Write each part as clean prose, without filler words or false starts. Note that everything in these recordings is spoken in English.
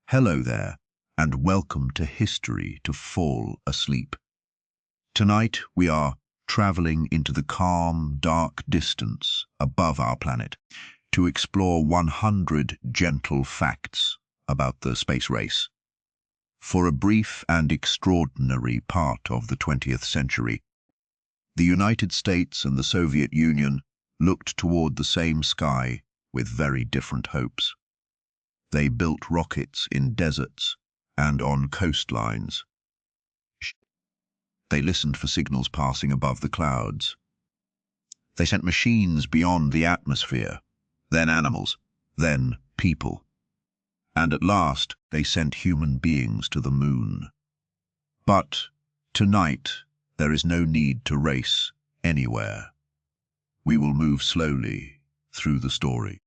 Hello there, and welcome to History to Fall Asleep. Tonight we are traveling into the calm, dark distance above our planet to explore 100 gentle facts about the space race. For a brief and extraordinary part of the 20th century, the United States and the Soviet Union looked toward the same sky with very different hopes. They built rockets in deserts and on coastlines. They listened for signals passing above the clouds. They sent machines beyond the atmosphere, then animals, then people. And at last, they sent human beings to the moon. But tonight, there is no need to race anywhere. We will move slowly through the story.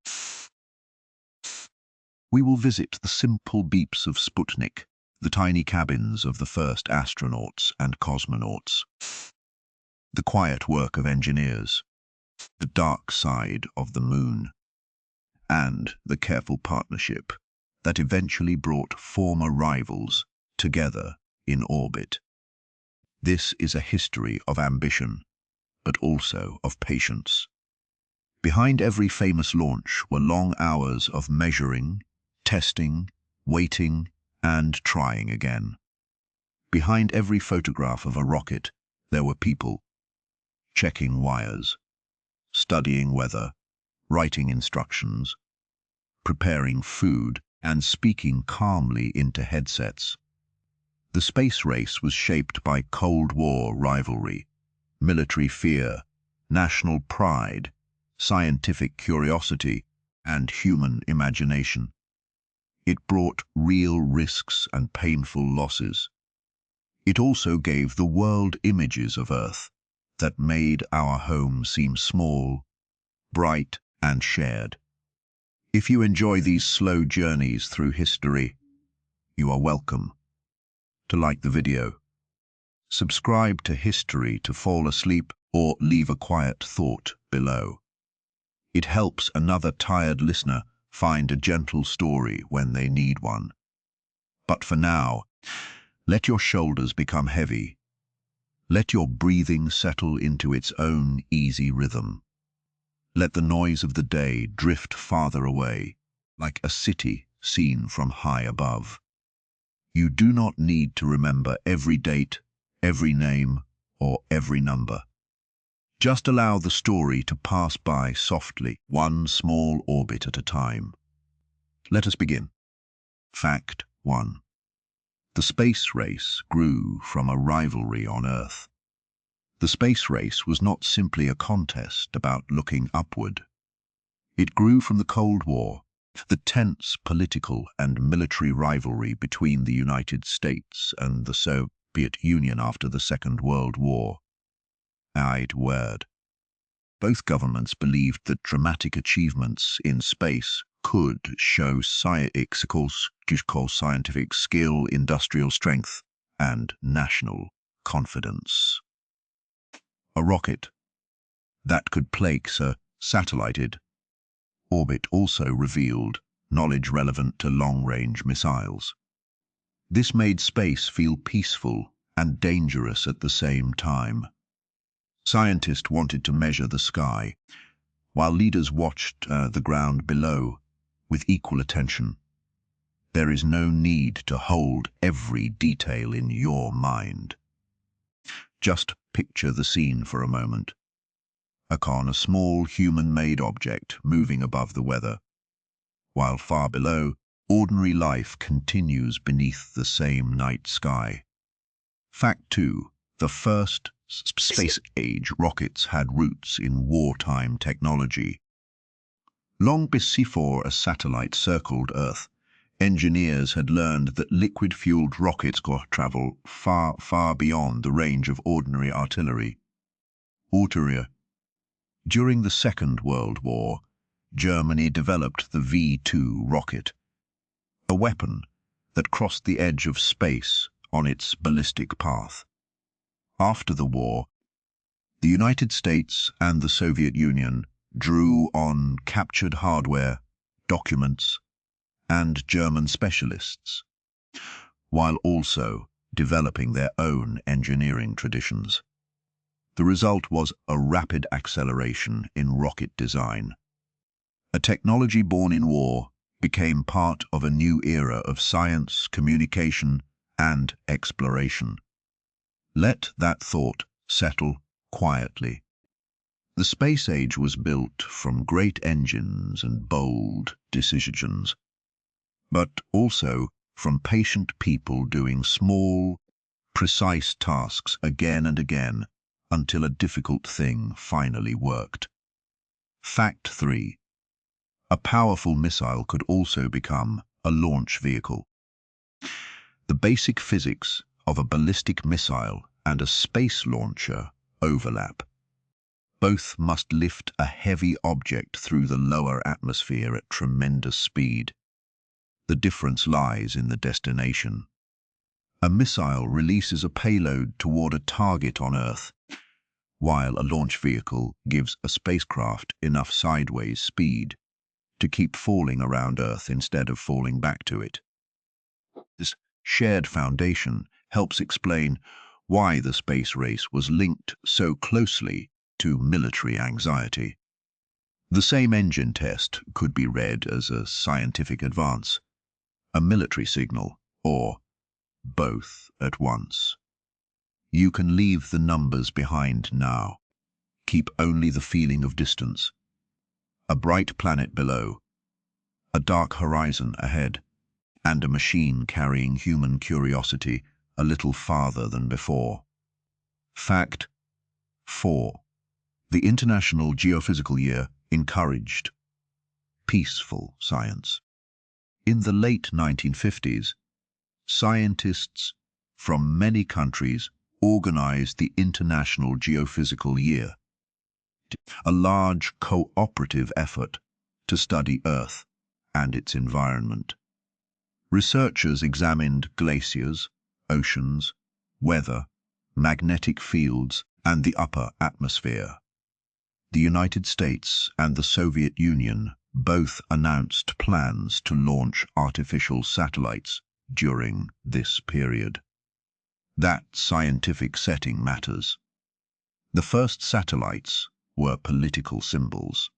We will visit the simple beeps of Sputnik, the tiny cabins of the first astronauts and cosmonauts, the quiet work of engineers, the dark side of the moon, and the careful partnership that eventually brought former rivals together in orbit. This is a history of ambition, but also of patience. Behind every famous launch were long hours of measuring, testing, waiting, and trying again. Behind every photograph of a rocket, there were people, checking wires, studying weather, writing instructions, preparing food, and speaking calmly into headsets. The space race was shaped by Cold War rivalry, military fear, national pride, scientific curiosity, and human imagination. It brought real risks and painful losses. It also gave the world images of Earth that made our home seem small, bright, and shared. If you enjoy these slow journeys through history, you are welcome to like the video, subscribe to History to Fall Asleep, or leave a quiet thought below. It helps another tired listener find a gentle story when they need one. But for now, let your shoulders become heavy. Let your breathing settle into its own easy rhythm. Let the noise of the day drift farther away, like a city seen from high above. You do not need to remember every date, every name, or every number. Just allow the story to pass by softly, one small orbit at a time. Let us begin. Fact 1. The space race grew from a rivalry on Earth. The space race was not simply a contest about looking upward. It grew from the Cold War, the tense political and military rivalry between the United States and the Soviet Union after the Second World War. Both governments believed that dramatic achievements in space could show scientific skill, industrial strength, and national confidence. A rocket that could place a satellite orbit also revealed knowledge relevant to long-range missiles. This made space feel peaceful and dangerous at the same time. Scientists wanted to measure the sky, while leaders watched the ground below with equal attention. There is no need to hold every detail in your mind. Just picture the scene for a moment. A small human-made object moving above the weather, while far below, ordinary life continues beneath the same night sky. Fact 2. The first space-age rockets had roots in wartime technology. Long before a satellite circled Earth, engineers had learned that liquid-fueled rockets could travel far, far beyond the range of ordinary artillery. During the Second World War, Germany developed the V-2 rocket, a weapon that crossed the edge of space on its ballistic path. After the war, the United States and the Soviet Union drew on captured hardware, documents, and German specialists, while also developing their own engineering traditions. The result was a rapid acceleration in rocket design. A technology born in war became part of a new era of science, communication, and exploration. Let that thought settle quietly. The space age was built from great engines and bold decisions, but also from patient people doing small, precise tasks again and again until a difficult thing finally worked. Fact 3. A powerful missile could also become a launch vehicle. The basic physics of a ballistic missile and a space launcher overlap. Both must lift a heavy object through the lower atmosphere at tremendous speed. The difference lies in the destination. A missile releases a payload toward a target on Earth, while a launch vehicle gives a spacecraft enough sideways speed to keep falling around Earth instead of falling back to it. This shared foundation helps explain why the space race was linked so closely to military anxiety. The same engine test could be read as a scientific advance, a military signal, or both at once. You can leave the numbers behind now. Keep only the feeling of distance. A bright planet below, a dark horizon ahead, and a machine carrying human curiosity a little farther than before. Fact 4. The International Geophysical Year encouraged peaceful science. In the late 1950s, scientists from many countries organized the International Geophysical Year, a large cooperative effort to study Earth and its environment. Researchers examined glaciers, oceans, weather, magnetic fields, and the upper atmosphere. The United States and the Soviet Union both announced plans to launch artificial satellites during this period. That scientific setting matters. The first satellites were political symbols,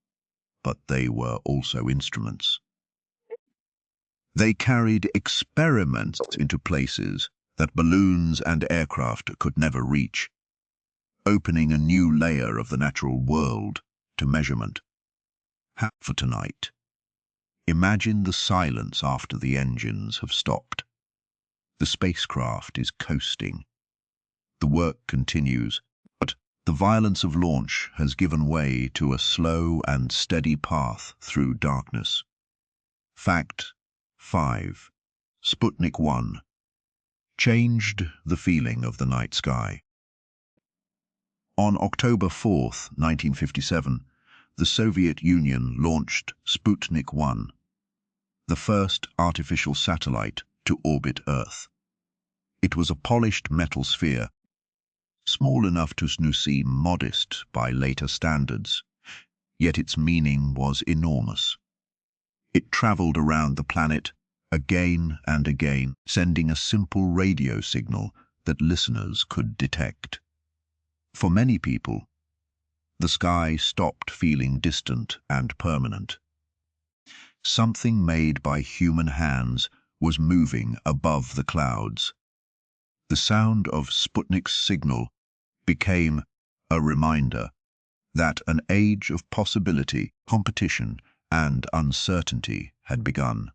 but they were also instruments. They carried experiments into places that balloons and aircraft could never reach, opening a new layer of the natural world to measurement. For tonight, imagine the silence after the engines have stopped. The spacecraft is coasting. The work continues, but the violence of launch has given way to a slow and steady path through darkness. Fact 5. Sputnik 1 changed the feeling of the night sky. On October 4, 1957, the Soviet Union launched Sputnik 1, the first artificial satellite to orbit Earth. It was a polished metal sphere, small enough to seem modest by later standards, yet its meaning was enormous. It traveled around the planet again and again, sending a simple radio signal that listeners could detect. For many people, the sky stopped feeling distant and permanent. Something made by human hands was moving above the clouds. The sound of Sputnik's signal became a reminder that an age of possibility, competition, and uncertainty had begun.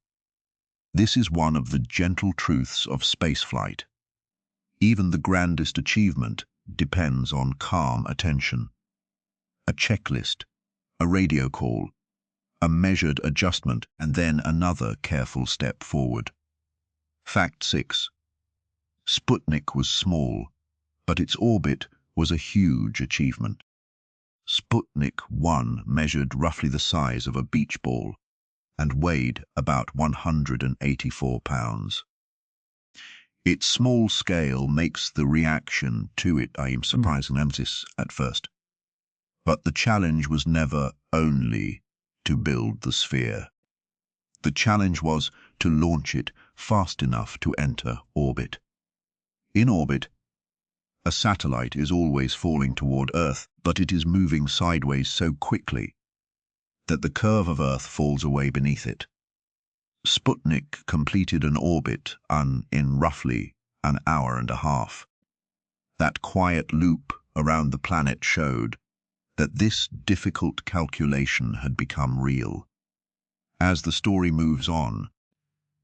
This is one of the gentle truths of spaceflight. Even the grandest achievement depends on calm attention. A checklist, a radio call, a measured adjustment, and then another careful step forward. Fact 6. Sputnik was small, but its orbit was a huge achievement. Sputnik 1 measured roughly the size of a beach ball and weighed about 184 pounds. Its small scale makes the reaction to it surprising emphasis at first. But the challenge was never only to build the sphere. The challenge was to launch it fast enough to enter orbit. In orbit, a satellite is always falling toward Earth, but it is moving sideways so quickly that the curve of Earth falls away beneath it. Sputnik completed an orbit in roughly an hour and a half. That quiet loop around the planet showed that this difficult calculation had become real. As the story moves on,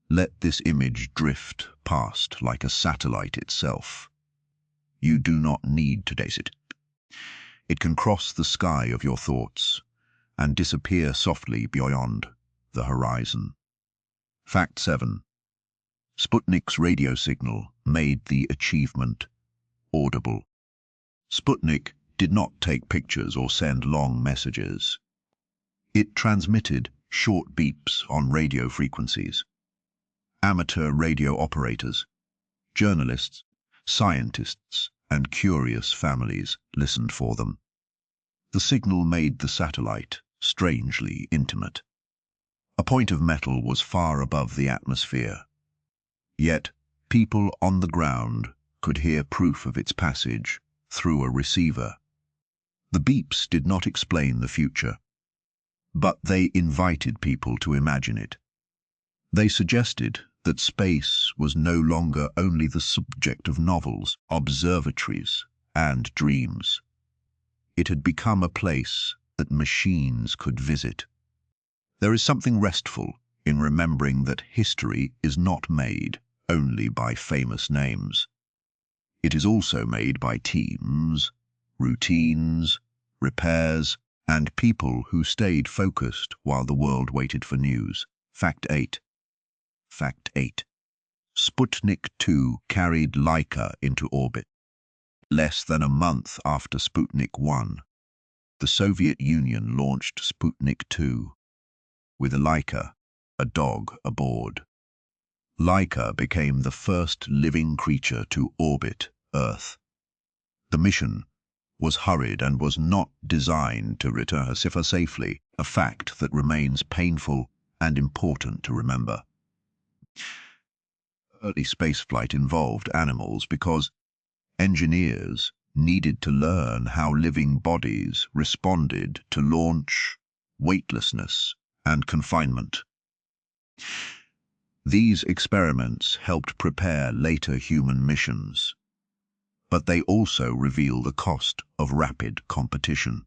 let this image drift past like a satellite itself. You do not need to chase it. It can cross the sky of your thoughts and disappear softly beyond the horizon. Fact 7. Sputnik's radio signal made the achievement audible. Sputnik did not take pictures or send long messages. It transmitted short beeps on radio frequencies. Amateur radio operators, journalists, scientists, and curious families listened for them. The signal made the satellite strangely intimate. A point of metal was far above the atmosphere. Yet, people on the ground could hear proof of its passage through a receiver. The beeps did not explain the future, but they invited people to imagine it. They suggested that space was no longer only the subject of novels, observatories, and dreams. It had become a place that machines could visit. There is something restful in remembering that history is not made only by famous names. It is also made by teams, routines, repairs, and people who stayed focused while the world waited for news. Fact 8. Fact 8. Sputnik 2 carried Laika into orbit. Less than a month after Sputnik 1, the Soviet Union launched Sputnik 2, with Laika, a dog, aboard. Laika became the first living creature to orbit Earth. The mission was hurried and was not designed to return her safely, a fact that remains painful and important to remember. Early spaceflight involved animals because engineers needed to learn how living bodies responded to launch, weightlessness, and confinement. These experiments helped prepare later human missions, but they also reveal the cost of rapid competition.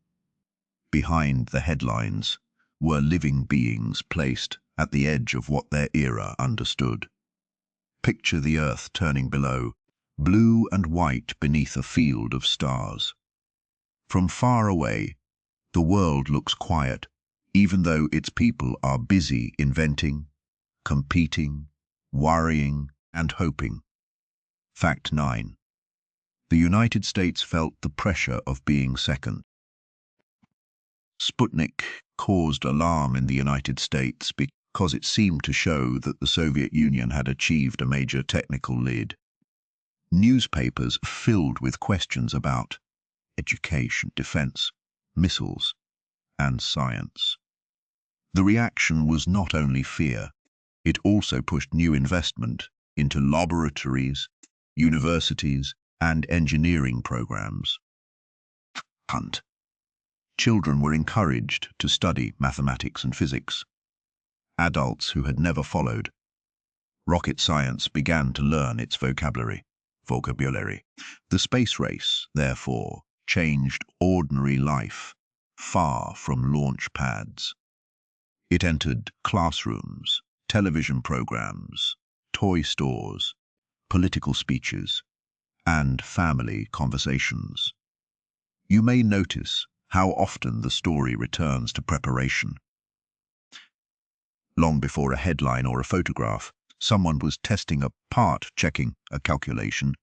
Behind the headlines were living beings placed at the edge of what their era understood. Picture the Earth turning below, blue and white beneath a field of stars. From far away, the world looks quiet, even though its people are busy inventing, competing, worrying, and hoping. Fact 9. The United States felt the pressure of being second. Sputnik caused alarm in the United States because it seemed to show that the Soviet Union had achieved a major technical lead. Newspapers filled with questions about education, defense, missiles, and science. The reaction was not only fear, it also pushed new investment into laboratories, universities, and engineering programs. Hunt. Children were encouraged to study mathematics and physics. Adults who had never followed rocket science began to learn its vocabulary. The space race, therefore, changed ordinary life far from launch pads. It entered classrooms, television programs, toy stores, political speeches, and family conversations. You may notice how often the story returns to preparation. Long before a headline or a photograph, someone was testing a part, checking a calculation,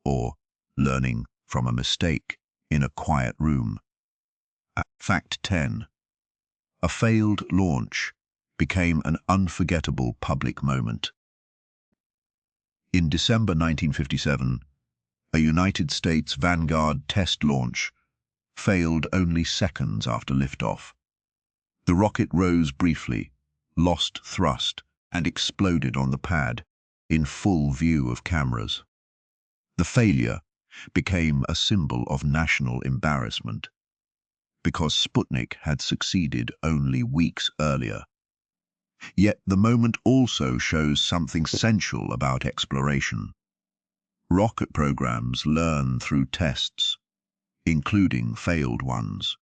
or learning from a mistake in a quiet room. Fact 10. A failed launch became an unforgettable public moment. In December 1957, a United States Vanguard test launch failed only seconds after liftoff. The rocket rose briefly, lost thrust, and exploded on the pad in full view of cameras. The failure became a symbol of national embarrassment because Sputnik had succeeded only weeks earlier. Yet the moment also shows something essential about exploration. Rocket programs learn through tests, including failed ones.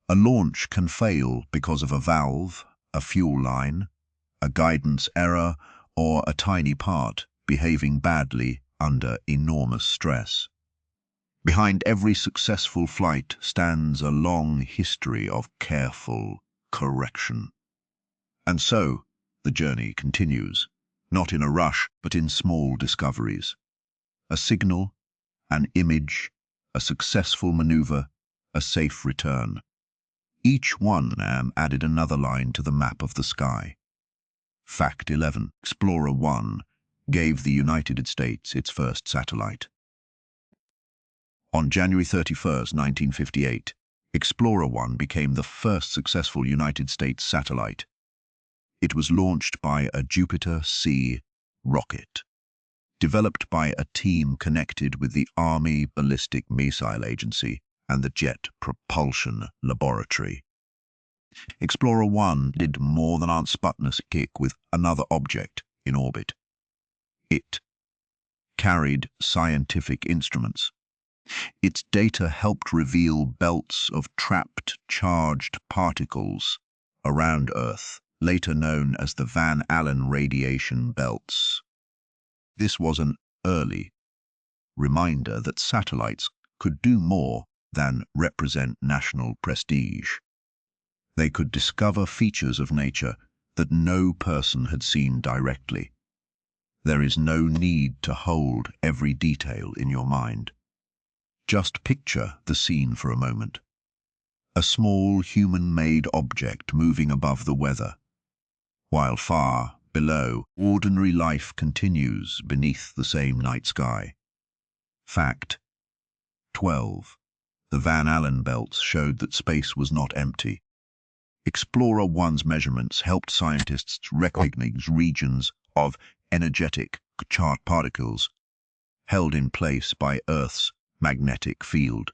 A launch can fail because of a valve, a fuel line, a guidance error, or a tiny part behaving badly under enormous stress. Behind every successful flight stands a long history of careful correction. And so, the journey continues, not in a rush, but in small discoveries. A signal, an image, a successful maneuver, a safe return. Each one added another line to the map of the sky. Fact 11. Explorer 1 gave the United States its first satellite. On January 31, 1958, Explorer 1 became the first successful United States satellite. It was launched by a Jupiter-C rocket, developed by a team connected with the Army Ballistic Missile Agency and the Jet Propulsion Laboratory. Explorer 1 did more than answer Sputnik's kick with another object in orbit. It carried scientific instruments. Its data helped reveal belts of trapped, charged particles around Earth, later known as the Van Allen radiation belts. This was an early reminder that satellites could do more than represent national prestige. They could discover features of nature that no person had seen directly. There is no need to hold every detail in your mind. Just picture the scene for a moment. A small human-made object moving above the weather, while far below, ordinary life continues beneath the same night sky. Fact 12. The Van Allen belts showed that space was not empty. Explorer 1's measurements helped scientists recognize regions of energetic charged particles held in place by Earth's magnetic field.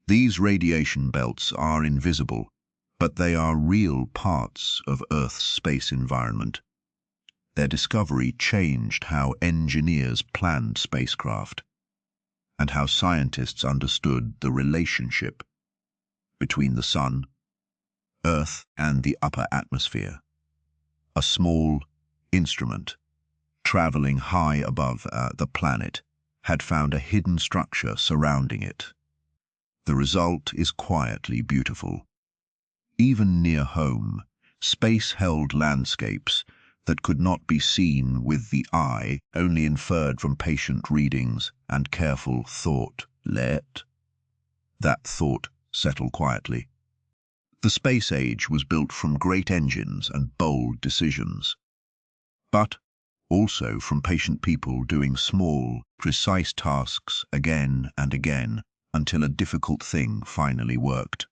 These radiation belts are invisible, but they are real parts of Earth's space environment. Their discovery changed how engineers planned spacecraft and how scientists understood the relationship between the Sun, Earth, and the upper atmosphere. A small instrument traveling high above the planet had found a hidden structure surrounding it. The result is quietly beautiful. Even near home, space held landscapes that could not be seen with the eye, only inferred from patient readings and careful thought. Let that thought settle quietly. The space age was built from great engines and bold decisions, but also from patient people doing small, precise tasks again and again until a difficult thing finally worked.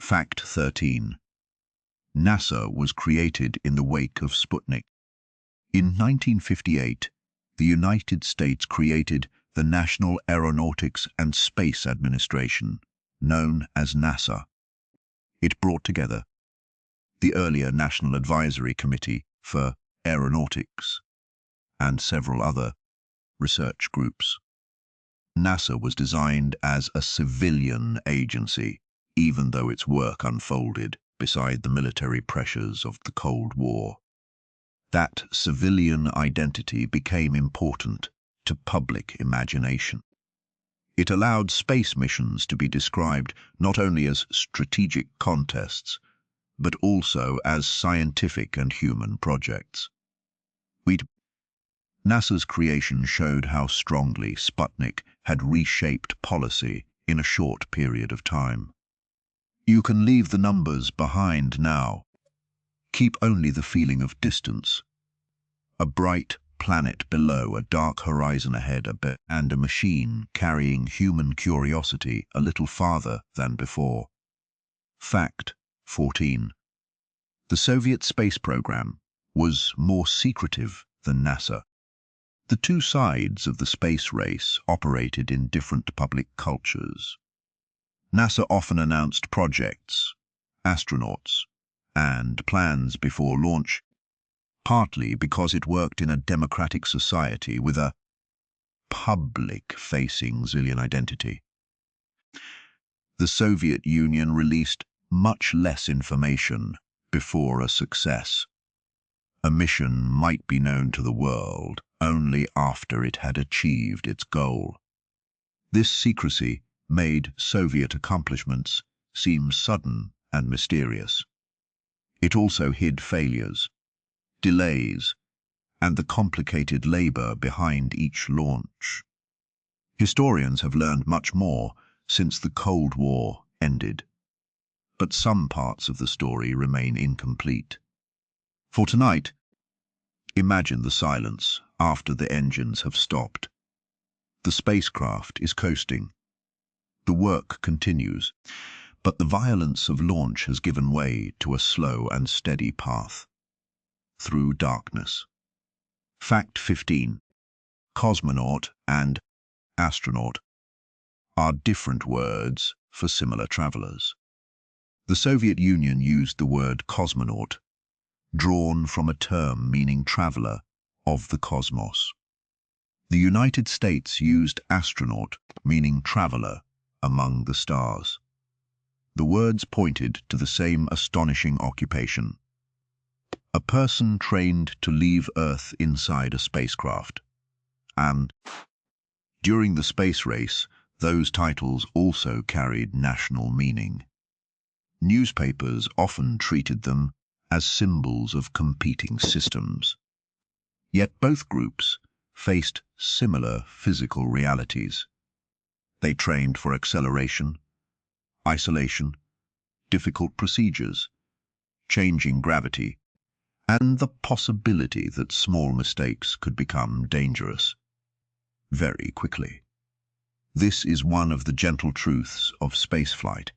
Fact 13. NASA was created in the wake of Sputnik. In 1958, the United States created the National Aeronautics and Space Administration, known as NASA. It brought together the earlier National Advisory Committee for Aeronautics and several other research groups. NASA was designed as a civilian agency, even though its work unfolded beside the military pressures of the Cold War. That civilian identity became important to public imagination. It allowed space missions to be described not only as strategic contests, but also as scientific and human projects. NASA's creation showed how strongly Sputnik had reshaped policy in a short period of time. You can leave the numbers behind now. Keep only the feeling of distance. A bright planet below, a dark horizon ahead, and a machine carrying human curiosity a little farther than before. Fact 14. The Soviet space program was more secretive than NASA. The two sides of the space race operated in different public cultures. NASA often announced projects, astronauts, and plans before launch, partly because it worked in a democratic society with a public-facing civilian identity. The Soviet Union released much less information before a success. A mission might be known to the world only after it had achieved its goal. This secrecy made Soviet accomplishments seem sudden and mysterious. It also hid failures, delays, and the complicated labor behind each launch. Historians have learned much more since the Cold War ended, but some parts of the story remain incomplete. For tonight, imagine the silence after the engines have stopped. The spacecraft is coasting. The work continues, but the violence of launch has given way to a slow and steady path through darkness. Fact 15. Cosmonaut and astronaut are different words for similar travelers. The Soviet Union used the word cosmonaut, drawn from a term meaning traveler of the cosmos. The United States used astronaut, meaning traveler among the stars. The words pointed to the same astonishing occupation: a person trained to leave Earth inside a spacecraft. And during the space race, those titles also carried national meaning. Newspapers often treated them as symbols of competing systems. Yet both groups faced similar physical realities. They trained for acceleration, isolation, difficult procedures, changing gravity, and the possibility that small mistakes could become dangerous very quickly. This is one of the gentle truths of spaceflight.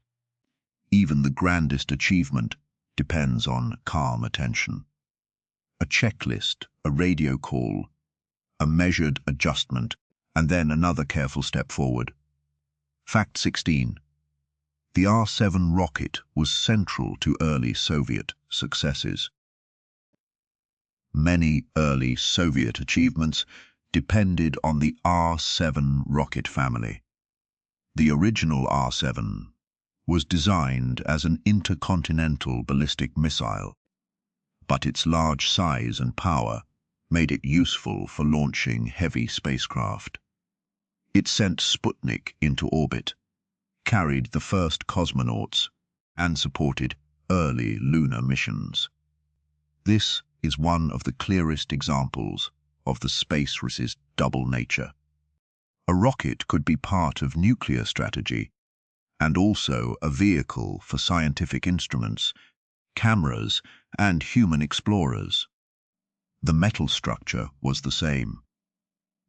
Even the grandest achievement depends on calm attention. A checklist, a radio call, a measured adjustment, and then another careful step forward. Fact 16. The R-7 rocket was central to early Soviet successes. Many early Soviet achievements depended on the R-7 rocket family. The original R-7 was designed as an intercontinental ballistic missile, but its large size and power made it useful for launching heavy spacecraft. It sent Sputnik into orbit, carried the first cosmonauts, and supported early lunar missions. This is one of the clearest examples of the space race's double nature. A rocket could be part of nuclear strategy and also a vehicle for scientific instruments, cameras, and human explorers. The metal structure was the same.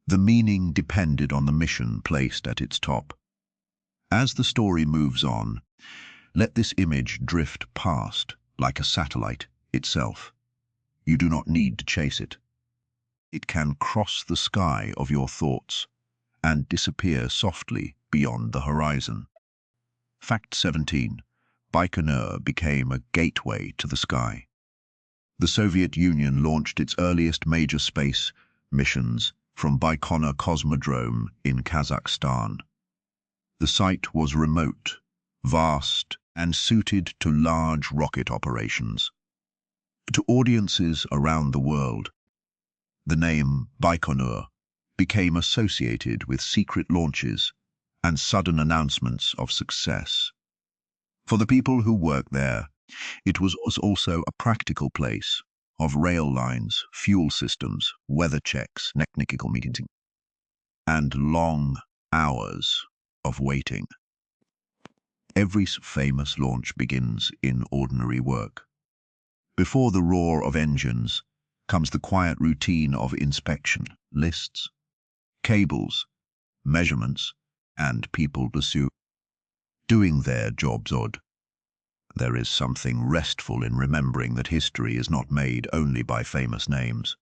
The meaning depended on the mission placed at its top. As the story moves on, let this image drift past like a satellite itself. You do not need to chase it. It can cross the sky of your thoughts and disappear softly beyond the horizon. Fact 17. Baikonur became a gateway to the sky. The Soviet Union launched its earliest major space missions from Baikonur Cosmodrome in Kazakhstan. The site was remote, vast, and suited to large rocket operations. To audiences around the world, the name Baikonur became associated with secret launches and sudden announcements of success. For the people who worked there, it was also a practical place of rail lines, fuel systems, weather checks, technical meetings, and long hours of waiting. Every famous launch begins in ordinary work. Before the roar of engines comes the quiet routine of inspection, lists, cables, measurements, and people pursue doing their jobs odd. There is something restful in remembering that history is not made only by famous names.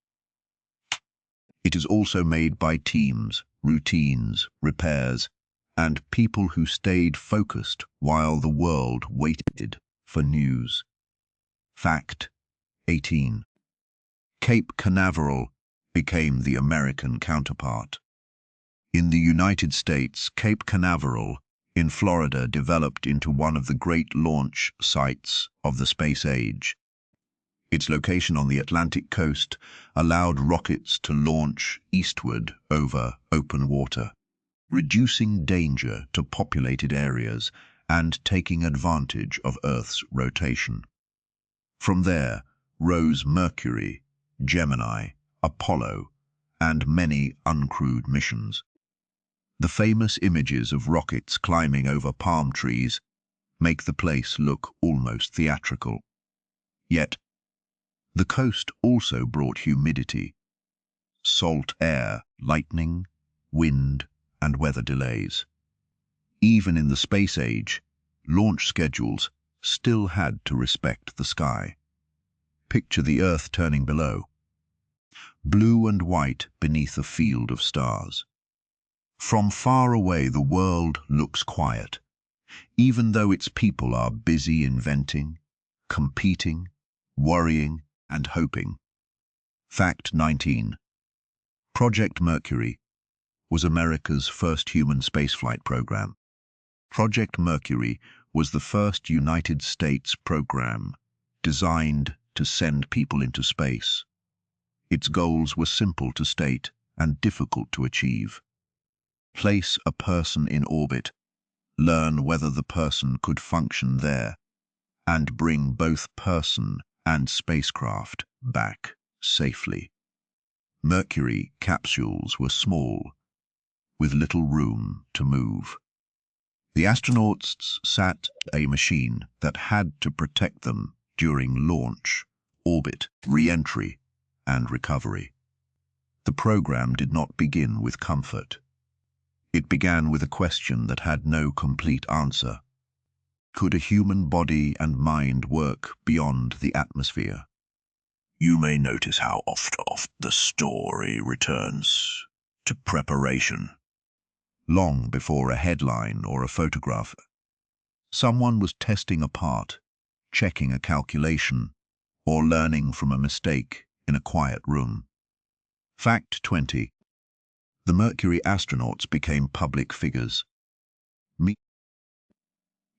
It is also made by teams, routines, repairs, and people who stayed focused while the world waited for news. Fact 18. Cape Canaveral became the American counterpart. In the United States, Cape Canaveral in Florida developed into one of the great launch sites of the space age. Its location on the Atlantic coast allowed rockets to launch eastward over open water, reducing danger to populated areas and taking advantage of Earth's rotation. From there rose Mercury, Gemini, Apollo, and many uncrewed missions. The famous images of rockets climbing over palm trees make the place look almost theatrical. Yet, the coast also brought humidity, salt air, lightning, wind, and weather delays. Even in the space age, launch schedules still had to respect the sky. Picture the Earth turning below, blue and white beneath a field of stars. From far away, the world looks quiet, even though its people are busy inventing, competing, worrying, and hoping. Fact 19. Project Mercury was America's first human spaceflight program. Project Mercury was the first United States program designed to send people into space. Its goals were simple to state and difficult to achieve. Place a person in orbit, learn whether the person could function there, and bring both person and spacecraft back safely. Mercury capsules were small, with little room to move. The astronauts sat a machine that had to protect them during launch, orbit, re-entry, and recovery. The program did not begin with comfort. It began with a question that had no complete answer. Could a human body and mind work beyond the atmosphere? You may notice how often the story returns to preparation. Long before a headline or a photograph, someone was testing a part, checking a calculation, or learning from a mistake in a quiet room. Fact 20. The Mercury astronauts became public figures.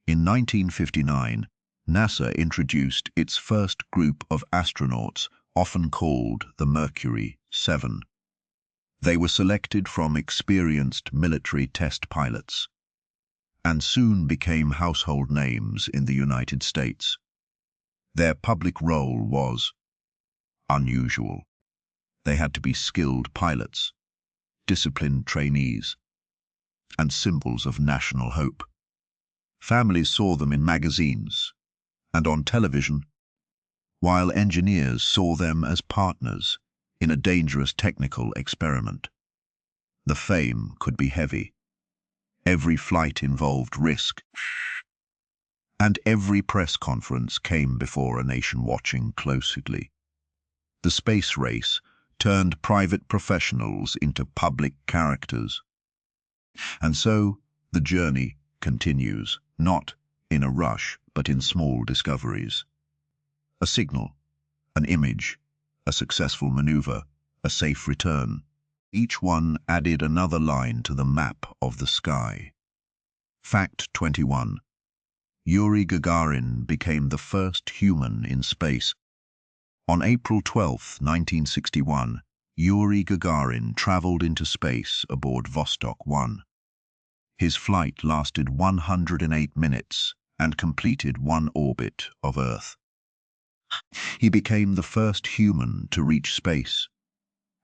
In 1959, NASA introduced its first group of astronauts, often called the Mercury 7. They were selected from experienced military test pilots and soon became household names in the United States. Their public role was unusual. They had to be skilled pilots, disciplined trainees, and symbols of national hope. Families saw them in magazines and on television, while engineers saw them as partners in a dangerous technical experiment. The fame could be heavy. Every flight involved risk, and every press conference came before a nation watching closely. The space race turned private professionals into public characters. And so the journey continues, not in a rush, but in small discoveries. A signal, an image, a successful maneuver, a safe return. Each one added another line to the map of the sky. Fact 21. Yuri Gagarin became the first human in space. On April 12, 1961, Yuri Gagarin traveled into space aboard Vostok 1. His flight lasted 108 minutes and completed one orbit of Earth. He became the first human to reach space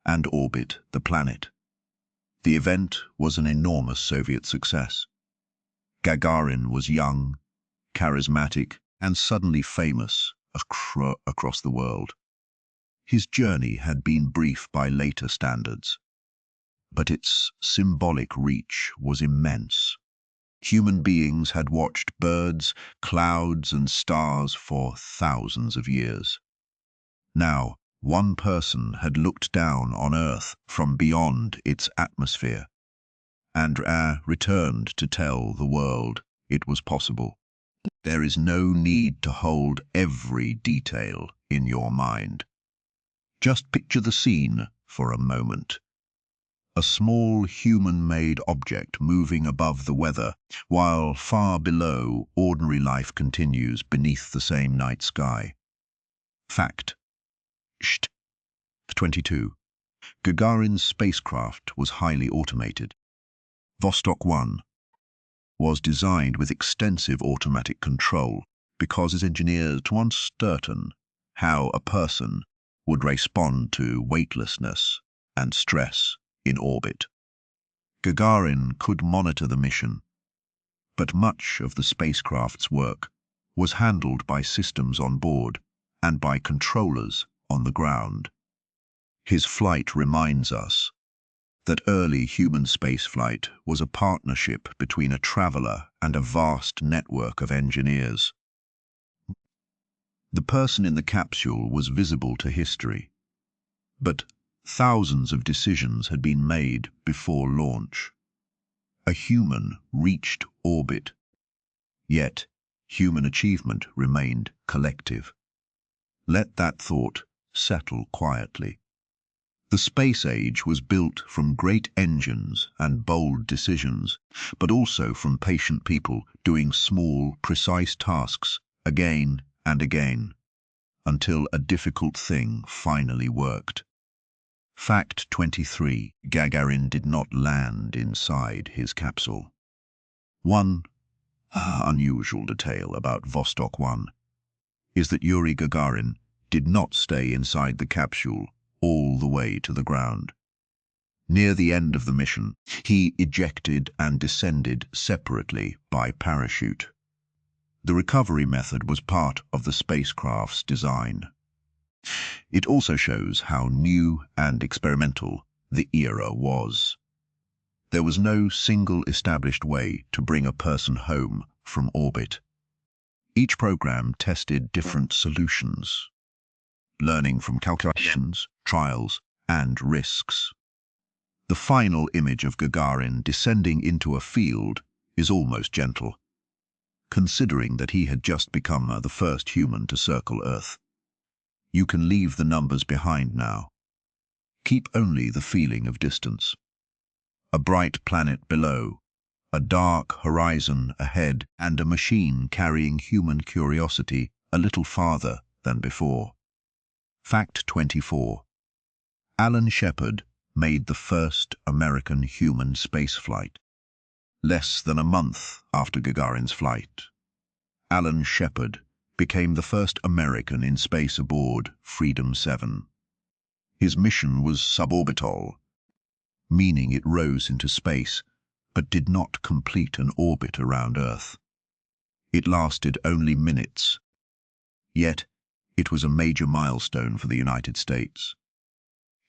and orbit the planet. The event was an enormous Soviet success. Gagarin was young, charismatic, and suddenly famous across the world. His journey had been brief by later standards, but its symbolic reach was immense. Human beings had watched birds, clouds, and stars for thousands of years. Now, one person had looked down on Earth from beyond its atmosphere, and returned to tell the world it was possible. There is no need to hold every detail in your mind. Just picture the scene for a moment. A small human-made object moving above the weather, while far below ordinary life continues beneath the same night sky. Fact. 22. Gagarin's spacecraft was highly automated. Vostok 1 was designed with extensive automatic control because its engineers were uncertain how a person would respond to weightlessness and stress in orbit. Gagarin could monitor the mission, but much of the spacecraft's work was handled by systems on board and by controllers on the ground. His flight reminds us that early human spaceflight was a partnership between a traveler and a vast network of engineers. The person in the capsule was visible to history, but thousands of decisions had been made before launch. A human reached orbit, yet human achievement remained collective. Let that thought settle quietly. The space age was built from great engines and bold decisions, but also from patient people doing small, precise tasks again and again, until a difficult thing finally worked. Fact 23. Gagarin did not land inside his capsule. One unusual detail about Vostok 1 is that Yuri Gagarin did not stay inside the capsule all the way to the ground. Near the end of the mission, he ejected and descended separately by parachute. The recovery method was part of the spacecraft's design. It also shows how new and experimental the era was. There was no single established way to bring a person home from orbit. Each program tested different solutions, learning from calculations, trials, and risks. The final image of Gagarin descending into a field is almost gentle, considering that he had just become the first human to circle Earth. You can leave the numbers behind now. Keep only the feeling of distance. A bright planet below, a dark horizon ahead, and a machine carrying human curiosity a little farther than before. Fact 24. Alan Shepard made the first American human spaceflight. Less than a month after Gagarin's flight, Alan Shepard became the first American in space aboard Freedom 7. His mission was suborbital, meaning it rose into space but did not complete an orbit around Earth. It lasted only minutes, yet it was a major milestone for the United States.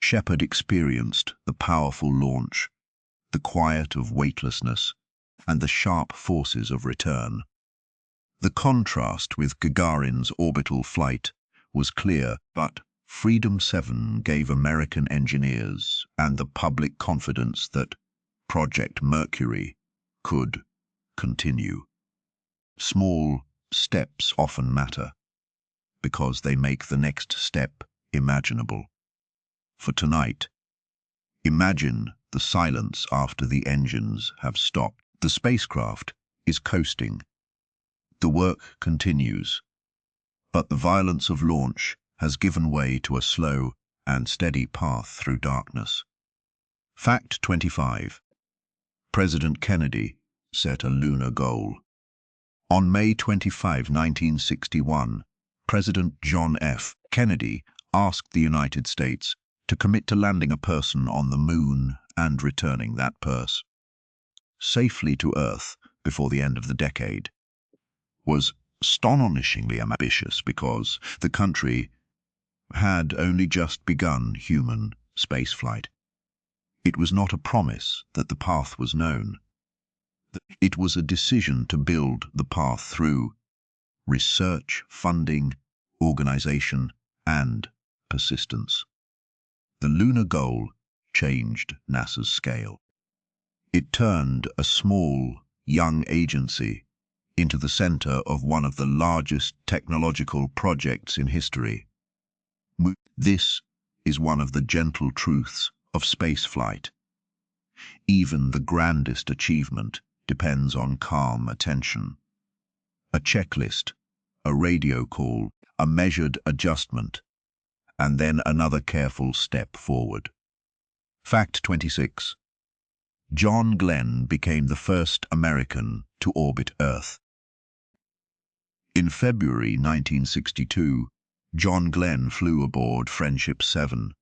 Shepard experienced the powerful launch, the quiet of weightlessness, and the sharp forces of return. The contrast with Gagarin's orbital flight was clear, but Freedom 7 gave American engineers and the public confidence that Project Mercury could continue. Small steps often matter, because they make the next step imaginable. For tonight, imagine the silence after the engines have stopped. The spacecraft is coasting. The work continues, but the violence of launch has given way to a slow and steady path through darkness. Fact 25. President Kennedy set a lunar goal. On May 25, 1961, President John F. Kennedy asked the United States to commit to landing a person on the moon and returning that person safely to Earth before the end of the decade. Was astonishingly ambitious because the country had only just begun human spaceflight. It was not a promise that the path was known. It was a decision to build the path through research, funding, organization, and persistence. The lunar goal changed NASA's scale. It turned a small, young agency into the center of one of the largest technological projects in history. This is one of the gentle truths of spaceflight. Even the grandest achievement depends on calm attention. A checklist, a radio call, a measured adjustment, and then another careful step forward. Fact 26. John Glenn became the first American to orbit Earth. In February 1962, John Glenn flew aboard Friendship 7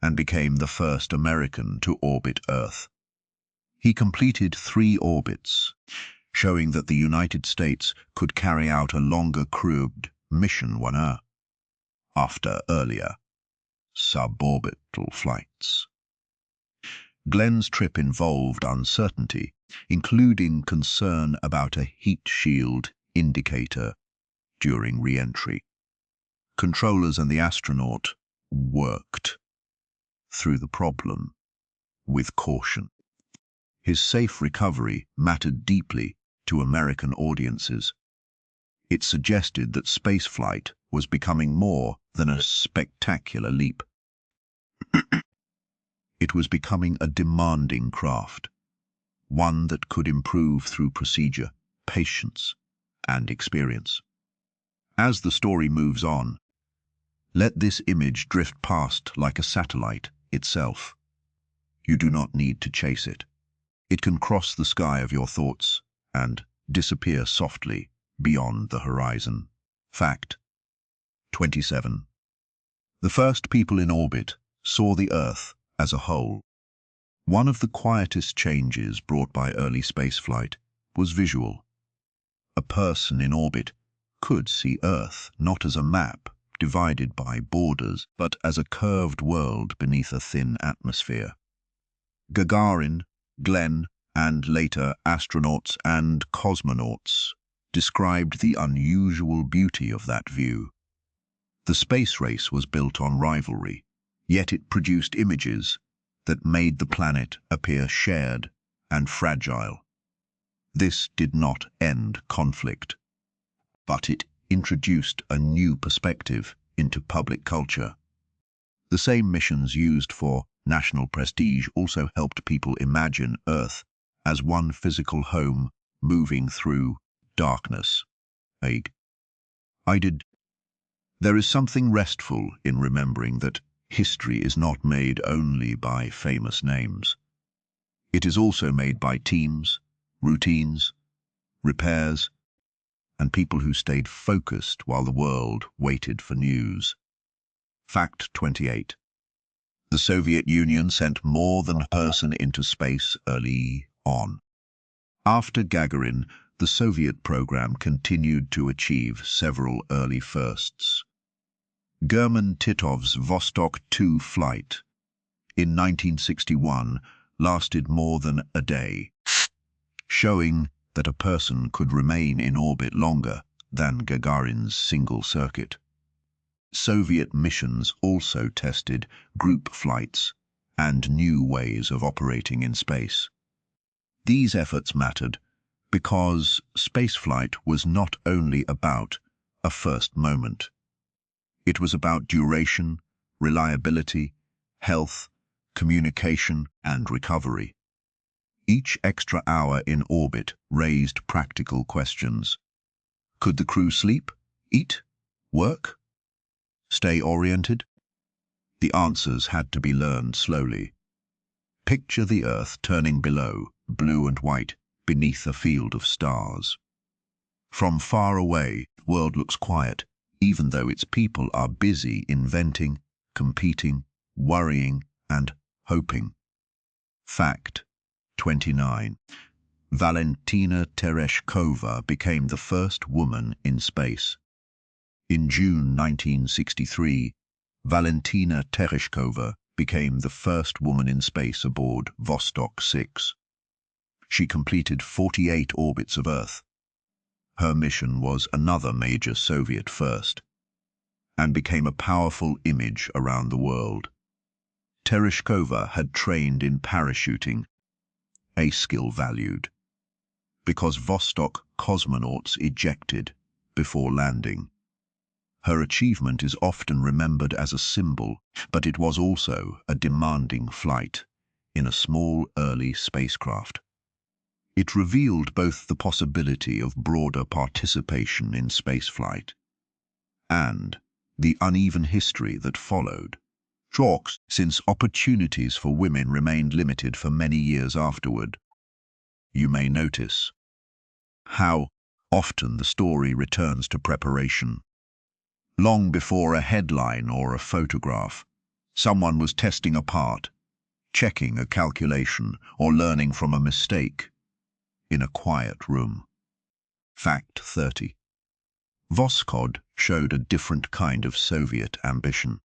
and became the first American to orbit Earth. He completed 3 orbits, showing that the United States could carry out a longer crewed mission after earlier suborbital flights. Glenn's trip involved uncertainty, including concern about a heat shield indicator during re-entry. Controllers and the astronaut worked through the problem with caution. His safe recovery mattered deeply to American audiences. It suggested that spaceflight was becoming more than a spectacular leap. It was becoming a demanding craft, one that could improve through procedure, patience, and experience. As the story moves on, let this image drift past like a satellite itself. You do not need to chase it. It can cross the sky of your thoughts and disappear softly beyond the horizon. Fact 27. The first people in orbit saw the Earth as a whole. One of the quietest changes brought by early spaceflight was visual. A person in orbit could see Earth not as a map divided by borders, but as a curved world beneath a thin atmosphere. Gagarin, Glenn, and later astronauts and cosmonauts described the unusual beauty of that view. The space race was built on rivalry, yet it produced images that made the planet appear shared and fragile. This did not end conflict, but it introduced a new perspective into public culture. The same missions used for national prestige also helped people imagine Earth as one physical home moving through darkness. There is something restful in remembering that history is not made only by famous names. It is also made by teams, routines, repairs, and people who stayed focused while the world waited for news. Fact 28. The Soviet Union sent more than a person into space early on. After Gagarin, the Soviet program continued to achieve several early firsts. German Titov's Vostok 2 flight in 1961 lasted more than a day, showing that a person could remain in orbit longer than Gagarin's single circuit. Soviet missions also tested group flights and new ways of operating in space. These efforts mattered because spaceflight was not only about a first moment. It was about duration, reliability, health, communication, and recovery. Each extra hour in orbit raised practical questions. Could the crew sleep, eat, work, stay oriented? The answers had to be learned slowly. Picture the Earth turning below, blue and white, beneath a field of stars. From far away, the world looks quiet, even though its people are busy inventing, competing, worrying, and hoping. Fact 29. Valentina Tereshkova became the first woman in space. In June 1963, Valentina Tereshkova became the first woman in space aboard Vostok 6. She completed 48 orbits of Earth. Her mission was another major Soviet first, and became a powerful image around the world. Tereshkova had trained in parachuting, a skill valued, because Vostok cosmonauts ejected before landing. Her achievement is often remembered as a symbol, but it was also a demanding flight in a small early spacecraft. It revealed both the possibility of broader participation in spaceflight and the uneven history that followed. Shocks, since opportunities for women remained limited for many years afterward. You may notice how often the story returns to preparation. Long before a headline or a photograph, someone was testing a part, checking a calculation, or learning from a mistake in a quiet room. Fact 30. Voskhod showed a different kind of Soviet ambition.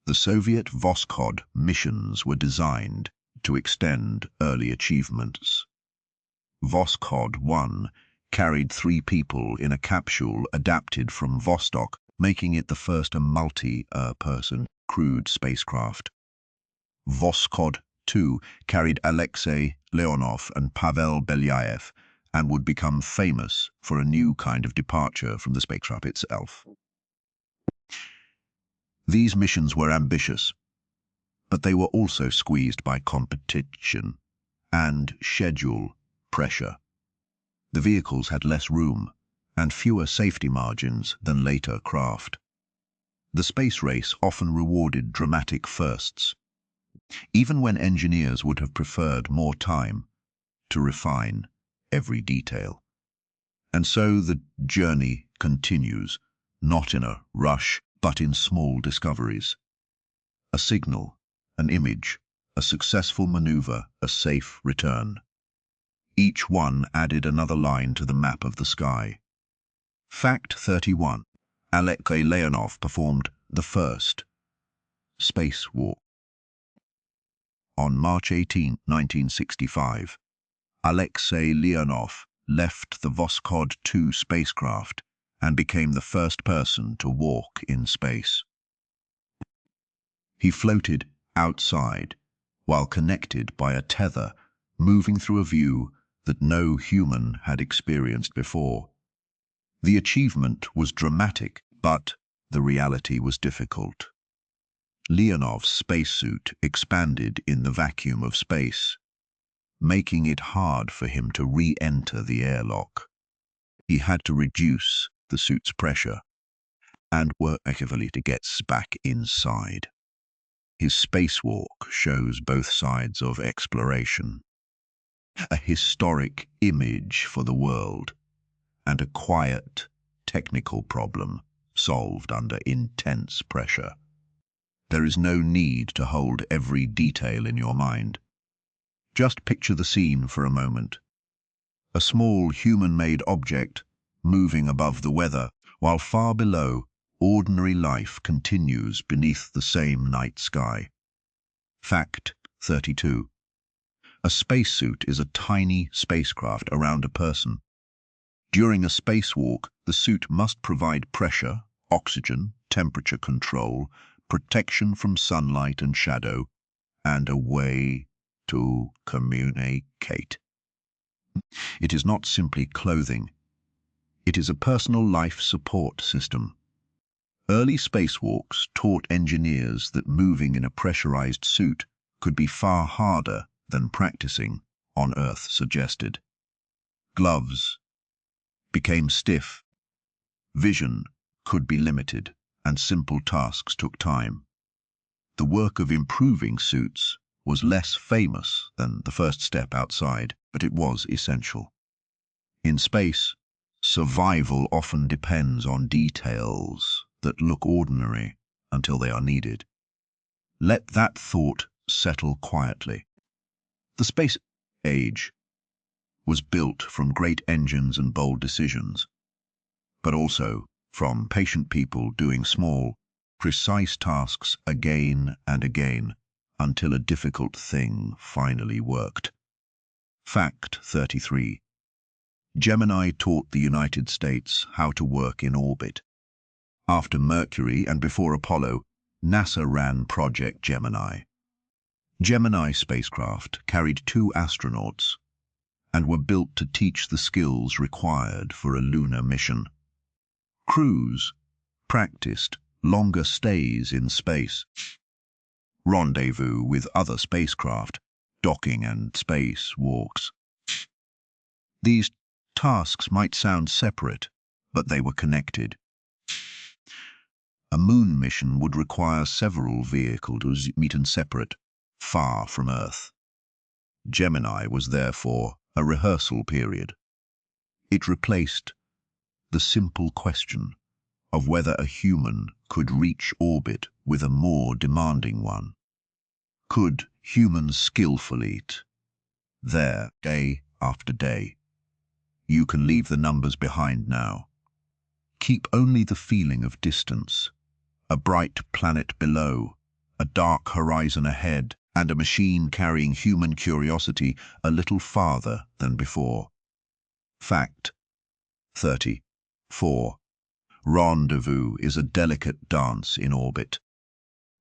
The Soviet Voskhod missions were designed to extend early achievements. Voskhod 1 carried 3 people in a capsule adapted from Vostok, making it the first multi-person crewed spacecraft. Voskhod 2 carried Alexei Leonov and Pavel Belyaev and would become famous for a new kind of departure from the spacecraft itself. These missions were ambitious, but they were also squeezed by competition and schedule pressure. The vehicles had less room and fewer safety margins than later craft. The space race often rewarded dramatic firsts, even when engineers would have preferred more time to refine every detail. And so the journey continues, not in a rush, but in small discoveries. A signal, an image, a successful maneuver, a safe return. Each one added another line to the map of the sky. Fact 31. Alexei Leonov performed the first spacewalk. On March 18, 1965, Alexei Leonov left the Voskhod 2 spacecraft and became the first person to walk in space. He floated outside while connected by a tether, moving through a view that no human had experienced before. The achievement was dramatic, but the reality was difficult. Leonov's spacesuit expanded in the vacuum of space, making it hard for him to re-enter the airlock. He had to reduce the suit's pressure and work actively to get back inside. His spacewalk shows both sides of exploration, a historic image for the world, and a quiet, technical problem solved under intense pressure. There is no need to hold every detail in your mind. Just picture the scene for a moment. A small human-made object moving above the weather, while far below, ordinary life continues beneath the same night sky. Fact 32. A spacesuit is a tiny spacecraft around a person. During a spacewalk, the suit must provide pressure, oxygen, temperature control, protection from sunlight and shadow, and a way to communicate. It is not simply clothing. It is a personal life support system. Early spacewalks taught engineers that moving in a pressurized suit could be far harder than practicing on Earth suggested. Gloves became stiff, vision could be limited, and simple tasks took time. The work of improving suits was less famous than the first step outside, but it was essential. In space, survival often depends on details that look ordinary until they are needed. Let that thought settle quietly. The space age was built from great engines and bold decisions, but also from patient people doing small, precise tasks again and again until a difficult thing finally worked. Fact 33. Gemini taught the United States how to work in orbit. After Mercury and before Apollo, NASA ran Project Gemini. Gemini spacecraft carried 2 astronauts and were built to teach the skills required for a lunar mission. Crews practiced longer stays in space, rendezvous with other spacecraft, docking and space walks. These tasks might sound separate, but they were connected. A moon mission would require several vehicles to meet and separate, far from Earth. Gemini was therefore a rehearsal period. It replaced the simple question of whether a human could reach orbit with a more demanding one. Could humans skillfully there day after day? You can leave the numbers behind now. Keep only the feeling of distance, a bright planet below, a dark horizon ahead, and a machine carrying human curiosity a little farther than before. Fact 34. Rendezvous is a delicate dance in orbit.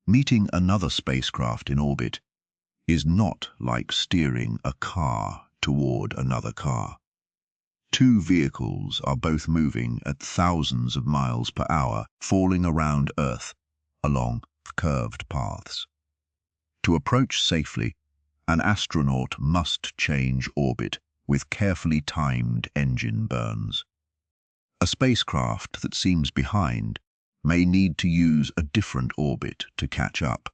Meeting another spacecraft in orbit is not like steering a car toward another car. 2 vehicles are both moving at thousands of miles per hour, falling around Earth along curved paths. To approach safely, an astronaut must change orbit with carefully timed engine burns. A spacecraft that seems behind may need to use a different orbit to catch up.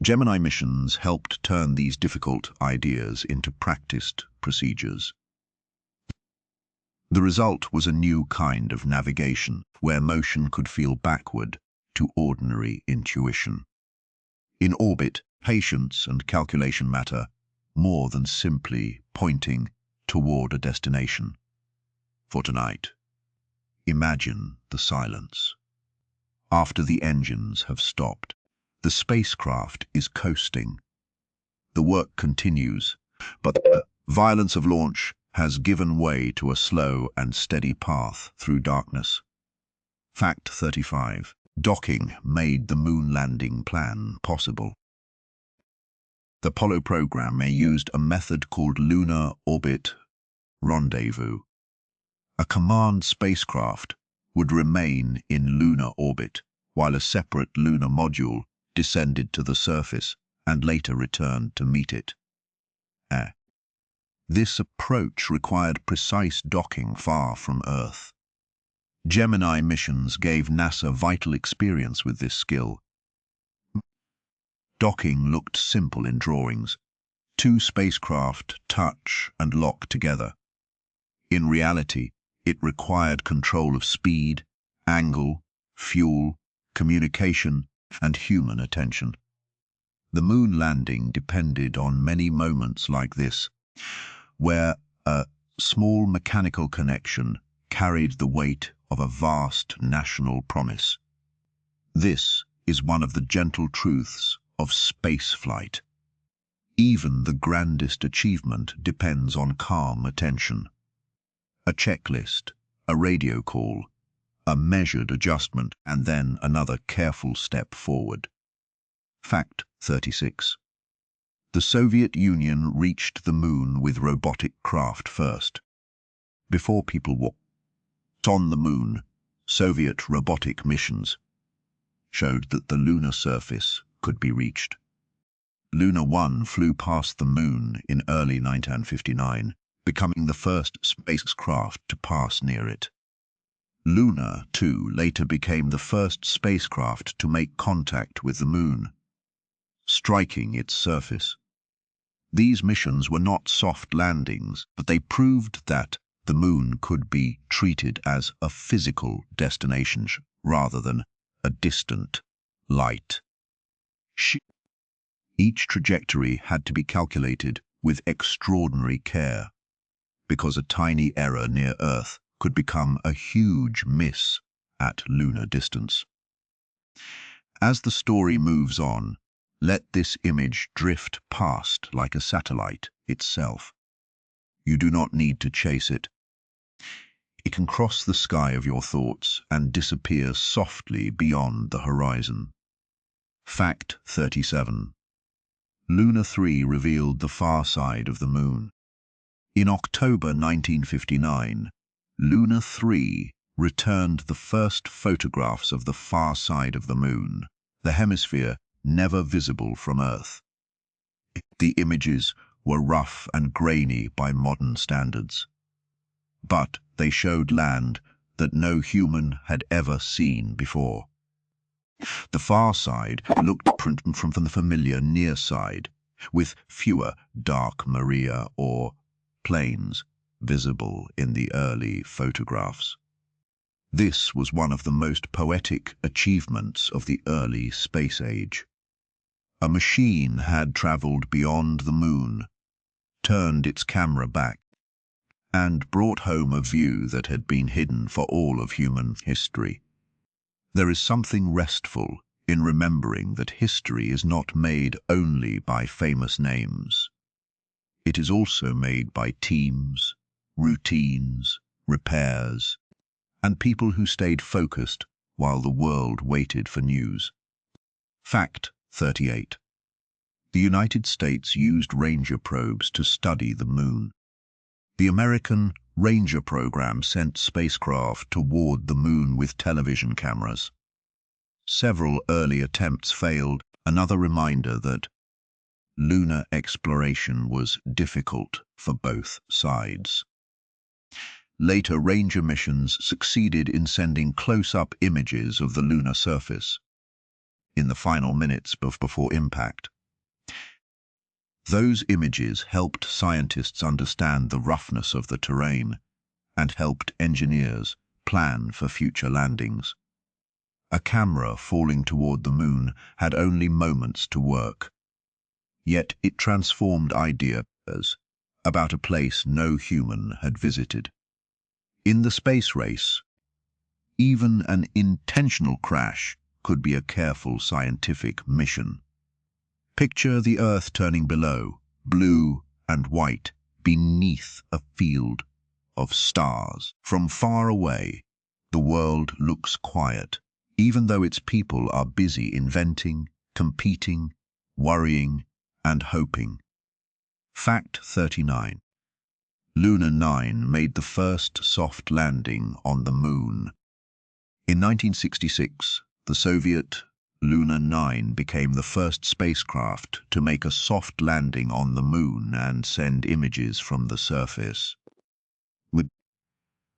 Gemini missions helped turn these difficult ideas into practiced procedures. The result was a new kind of navigation, where motion could feel backward to ordinary intuition. In orbit, patience and calculation matter more than simply pointing toward a destination. For tonight, imagine the silence. After the engines have stopped, the spacecraft is coasting. The work continues, but the violence of launch has given way to a slow and steady path through darkness. Fact 35. Docking made the moon landing plan possible. The Apollo program used a method called lunar orbit rendezvous. A command spacecraft would remain in lunar orbit, while a separate lunar module descended to the surface and later returned to meet it. This approach required precise docking far from Earth. Gemini missions gave NASA vital experience with this skill. Docking looked simple in drawings. 2 spacecraft touch and lock together. In reality, it required control of speed, angle, fuel, communication, and human attention. The moon landing depended on many moments like this, where a small mechanical connection carried the weight of a vast national promise. This is one of the gentle truths of spaceflight. Even the grandest achievement depends on calm attention. A checklist, a radio call, a measured adjustment, and then another careful step forward. Fact 36. The Soviet Union reached the moon with robotic craft first. Before people walked on the moon, Soviet robotic missions showed that the lunar surface could be reached. Luna 1 flew past the moon in early 1959, becoming the first spacecraft to pass near it. Luna 2 later became the first spacecraft to make contact with the moon, striking its surface. These missions were not soft landings, but they proved that the moon could be treated as a physical destination rather than a distant light. Each trajectory had to be calculated with extraordinary care, because a tiny error near Earth could become a huge miss at lunar distance. As the story moves on, let this image drift past like a satellite itself. You do not need to chase it. It can cross the sky of your thoughts and disappear softly beyond the horizon. Fact 37. Luna 3 revealed the far side of the moon. In October 1959, Luna 3 returned the first photographs of the far side of the moon, the hemisphere never visible from Earth. The images were rough and grainy by modern standards, but they showed land that no human had ever seen before. The far side looked different from the familiar near side, with fewer dark maria or plains visible in the early photographs. This was one of the most poetic achievements of the early space age. A machine had traveled beyond the moon, turned its camera back, and brought home a view that had been hidden for all of human history. There is something restful in remembering that history is not made only by famous names. It is also made by teams, routines, repairs, and people who stayed focused while the world waited for news. Fact 38. The United States used Ranger probes to study the moon. The American Ranger program sent spacecraft toward the moon with television cameras. Several early attempts failed, another reminder that lunar exploration was difficult for both sides. Later Ranger missions succeeded in sending close-up images of the lunar surface in the final minutes before impact. Those images helped scientists understand the roughness of the terrain and helped engineers plan for future landings. A camera falling toward the moon had only moments to work, yet it transformed ideas about a place no human had visited. In the space race, even an intentional crash could be a careful scientific mission. Picture the Earth turning below, blue and white, beneath a field of stars. From far away, the world looks quiet, even though its people are busy inventing, competing, worrying, and hoping. Fact 39. Luna 9 made the first soft landing on the moon. In 1966, the Soviet Luna 9 became the first spacecraft to make a soft landing on the moon and send images from the surface.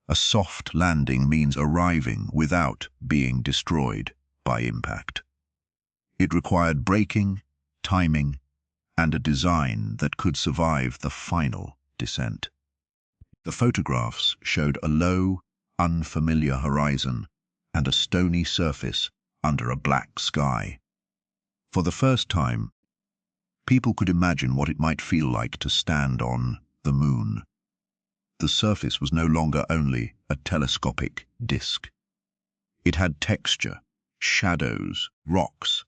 A soft landing means arriving without being destroyed by impact. It required braking, timing, and a design that could survive the final descent. The photographs showed a low, unfamiliar horizon and a stony surface under a black sky. For the first time, people could imagine what it might feel like to stand on the moon. The surface was no longer only a telescopic disk. It had texture, shadows, rocks,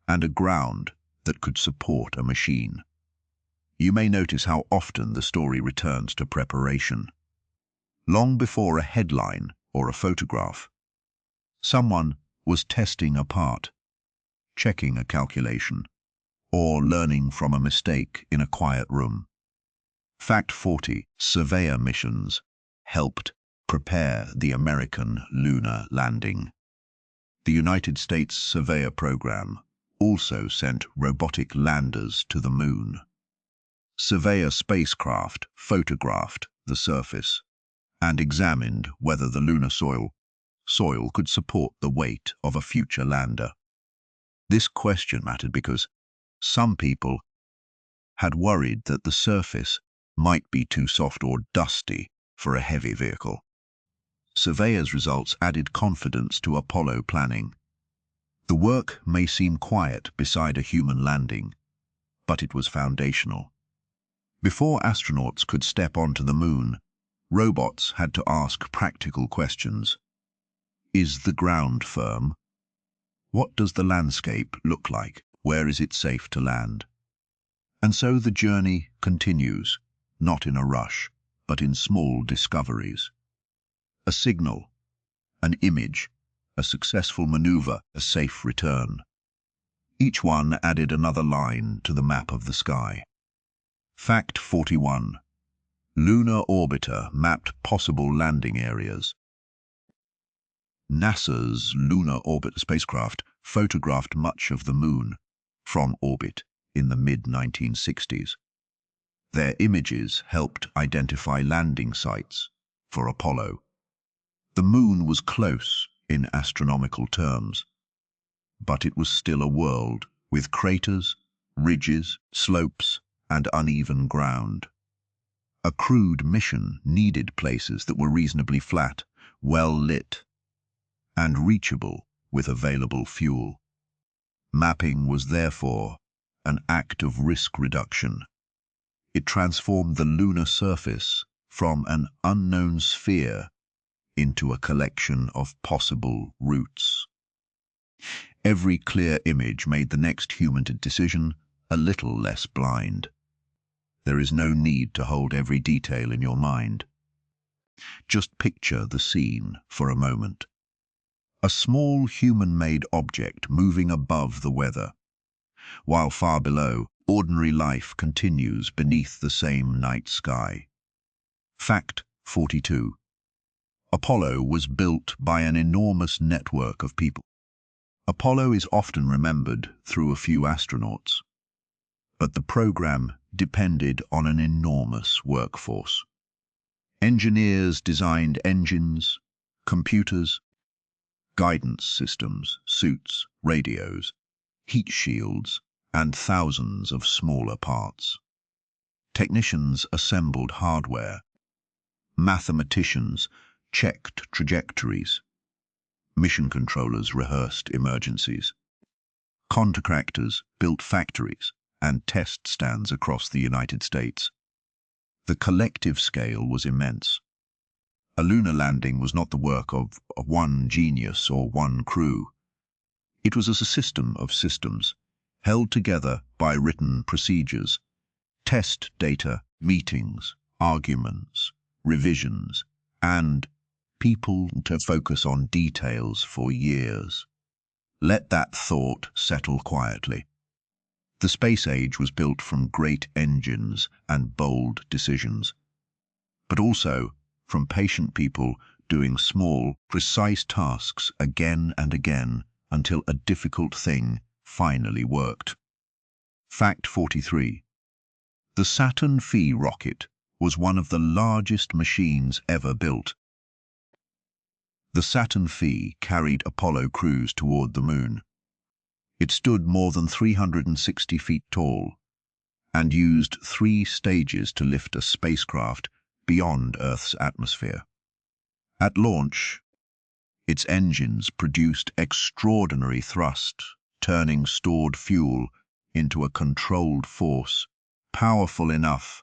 and a ground that could support a machine. You may notice how often the story returns to preparation. Long before a headline or a photograph, someone was testing a part, checking a calculation, or learning from a mistake in a quiet room. Fact 40. Surveyor missions helped prepare the American lunar landing. The United States Surveyor program also sent robotic landers to the moon. Surveyor spacecraft photographed the surface and examined whether the lunar soil could support the weight of a future lander. This question mattered because some people had worried that the surface might be too soft or dusty for a heavy vehicle. Surveyors' results added confidence to Apollo planning. The work may seem quiet beside a human landing, but it was foundational. Before astronauts could step onto the moon, robots had to ask practical questions. Is the ground firm? What does the landscape look like? Where is it safe to land? And so the journey continues, not in a rush, but in small discoveries. A signal, an image, a successful maneuver, a safe return. Each one added another line to the map of the sky. Fact 41. Lunar Orbiter mapped possible landing areas. NASA's Lunar Orbiter spacecraft photographed much of the Moon from orbit in the mid-1960s. Their images helped identify landing sites for Apollo. The Moon was close in astronomical terms, but it was still a world with craters, ridges, slopes, and uneven ground. A crewed mission needed places that were reasonably flat, well lit, and reachable with available fuel. Mapping was therefore an act of risk reduction. It transformed the lunar surface from an unknown sphere into a collection of possible routes. Every clear image made the next human decision a little less blind. There is no need to hold every detail in your mind. Just picture the scene for a moment. A small human-made object moving above the weather, while far below, ordinary life continues beneath the same night sky. Fact 42. Apollo was built by an enormous network of people. Apollo is often remembered through a few astronauts, but the program depended on an enormous workforce. Engineers designed engines, computers, guidance systems, suits, radios, heat shields, and thousands of smaller parts. Technicians assembled hardware. Mathematicians checked trajectories. Mission controllers rehearsed emergencies. Contractors built factories and test stands across the United States. The collective scale was immense. A lunar landing was not the work of one genius or one crew. It was a system of systems, held together by written procedures, test data, meetings, arguments, revisions, and people to focus on details for years. Let that thought settle quietly. The space age was built from great engines and bold decisions, but also from patient people doing small, precise tasks again and again until a difficult thing finally worked. Fact 43. The Saturn V rocket was one of the largest machines ever built. The Saturn V carried Apollo crews toward the Moon. It stood more than 360 feet tall and used 3 stages to lift a spacecraft beyond Earth's atmosphere. At launch, its engines produced extraordinary thrust, turning stored fuel into a controlled force powerful enough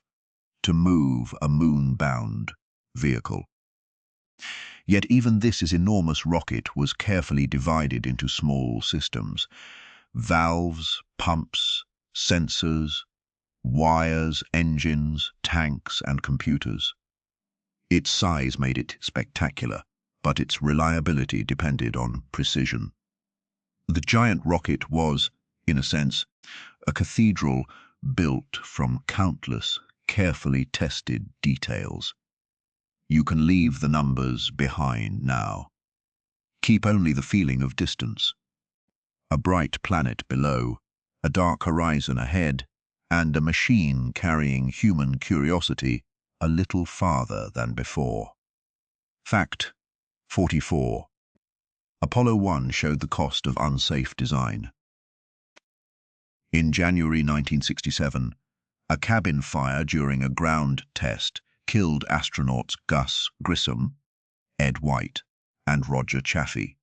to move a moon-bound vehicle. Yet even this enormous rocket was carefully divided into small systems. Valves, pumps, sensors, wires, engines, tanks, and computers. Its size made it spectacular, but its reliability depended on precision. The giant rocket was, in a sense, a cathedral built from countless, carefully tested details. You can leave the numbers behind now. Keep only the feeling of distance. A bright planet below, a dark horizon ahead, and a machine carrying human curiosity a little farther than before. Fact 44. Apollo 1 showed the cost of unsafe design. In January 1967, a cabin fire during a ground test killed astronauts Gus Grissom, Ed White, and Roger Chaffee.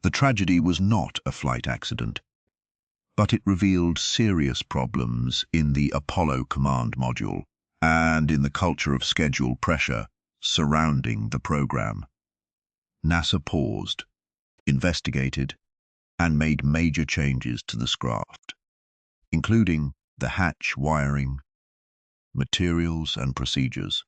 The tragedy was not a flight accident, but it revealed serious problems in the Apollo command module and in the culture of schedule pressure surrounding the program. NASA paused, investigated, and made major changes to the craft, including the hatch wiring, materials, and procedures.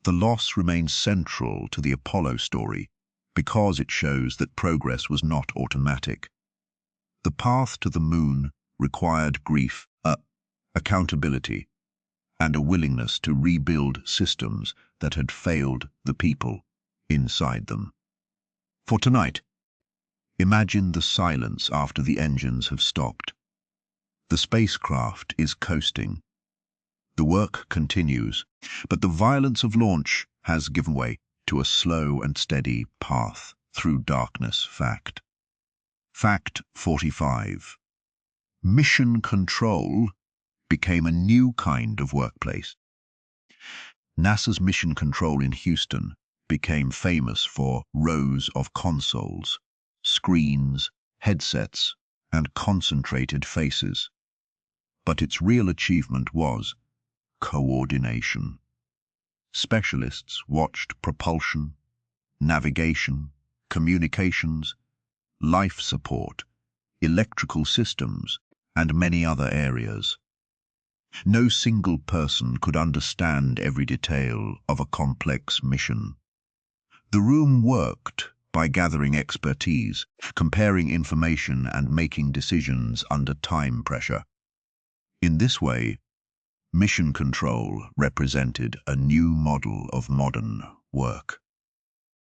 The loss remains central to the Apollo story because it shows that progress was not automatic. The path to the moon required grief, accountability, and a willingness to rebuild systems that had failed the people inside them. For tonight, imagine the silence after the engines have stopped. The spacecraft is coasting. The work continues, but the violence of launch has given way to a slow and steady path through darkness. Fact 45. Mission control became a new kind of workplace. NASA's mission control in Houston became famous for rows of consoles, screens, headsets, and concentrated faces. But its real achievement was coordination. Specialists watched propulsion, navigation, communications, life support, electrical systems, and many other areas. No single person could understand every detail of a complex mission. The room worked by gathering expertise, comparing information, and making decisions under time pressure. In this way, mission control represented a new model of modern work.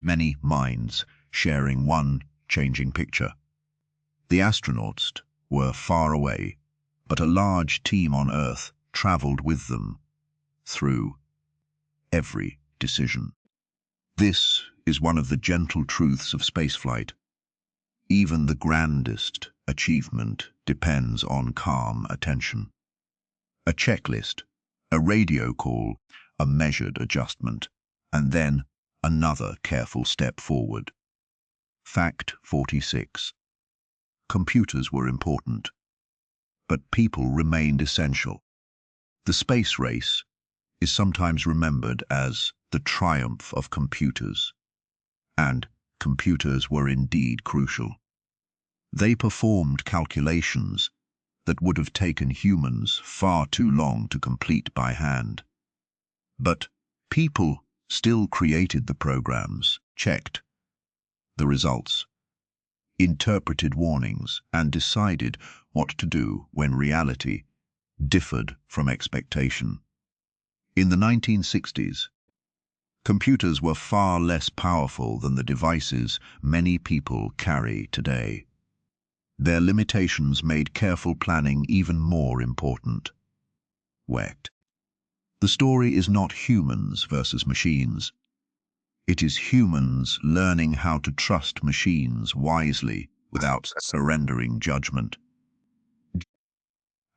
Many minds sharing one changing picture. The astronauts were far away, but a large team on Earth traveled with them through every decision. This is one of the gentle truths of spaceflight. Even the grandest achievement depends on calm attention. A checklist, a radio call, a measured adjustment, and then another careful step forward. Fact 46. Computers were important, but people remained essential. The space race is sometimes remembered as the triumph of computers, and computers were indeed crucial. They performed calculations that would have taken humans far too long to complete by hand. But people still created the programs, checked the results, interpreted warnings, and decided what to do when reality differed from expectation. In the 1960s, computers were far less powerful than the devices many people carry today. Their limitations made careful planning even more important. The story is not humans versus machines. It is humans learning how to trust machines wisely without surrendering judgment.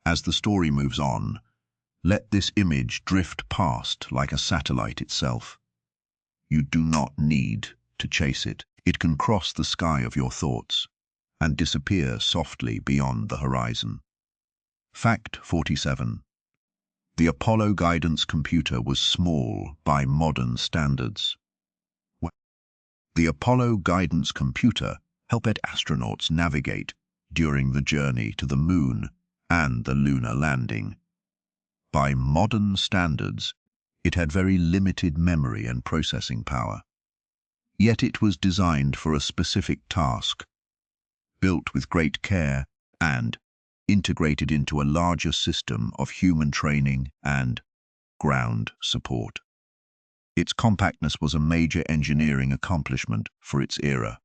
As the story moves on, let this image drift past like a satellite itself. You do not need to chase it. It can cross the sky of your thoughts and disappear softly beyond the horizon. Fact 47. The Apollo guidance computer was small by modern standards. The Apollo guidance computer helped astronauts navigate during the journey to the moon and the lunar landing. By modern standards, it had very limited memory and processing power. Yet it was designed for a specific task, built with great care and integrated into a larger system of human training and ground support. Its compactness was a major engineering accomplishment for its era.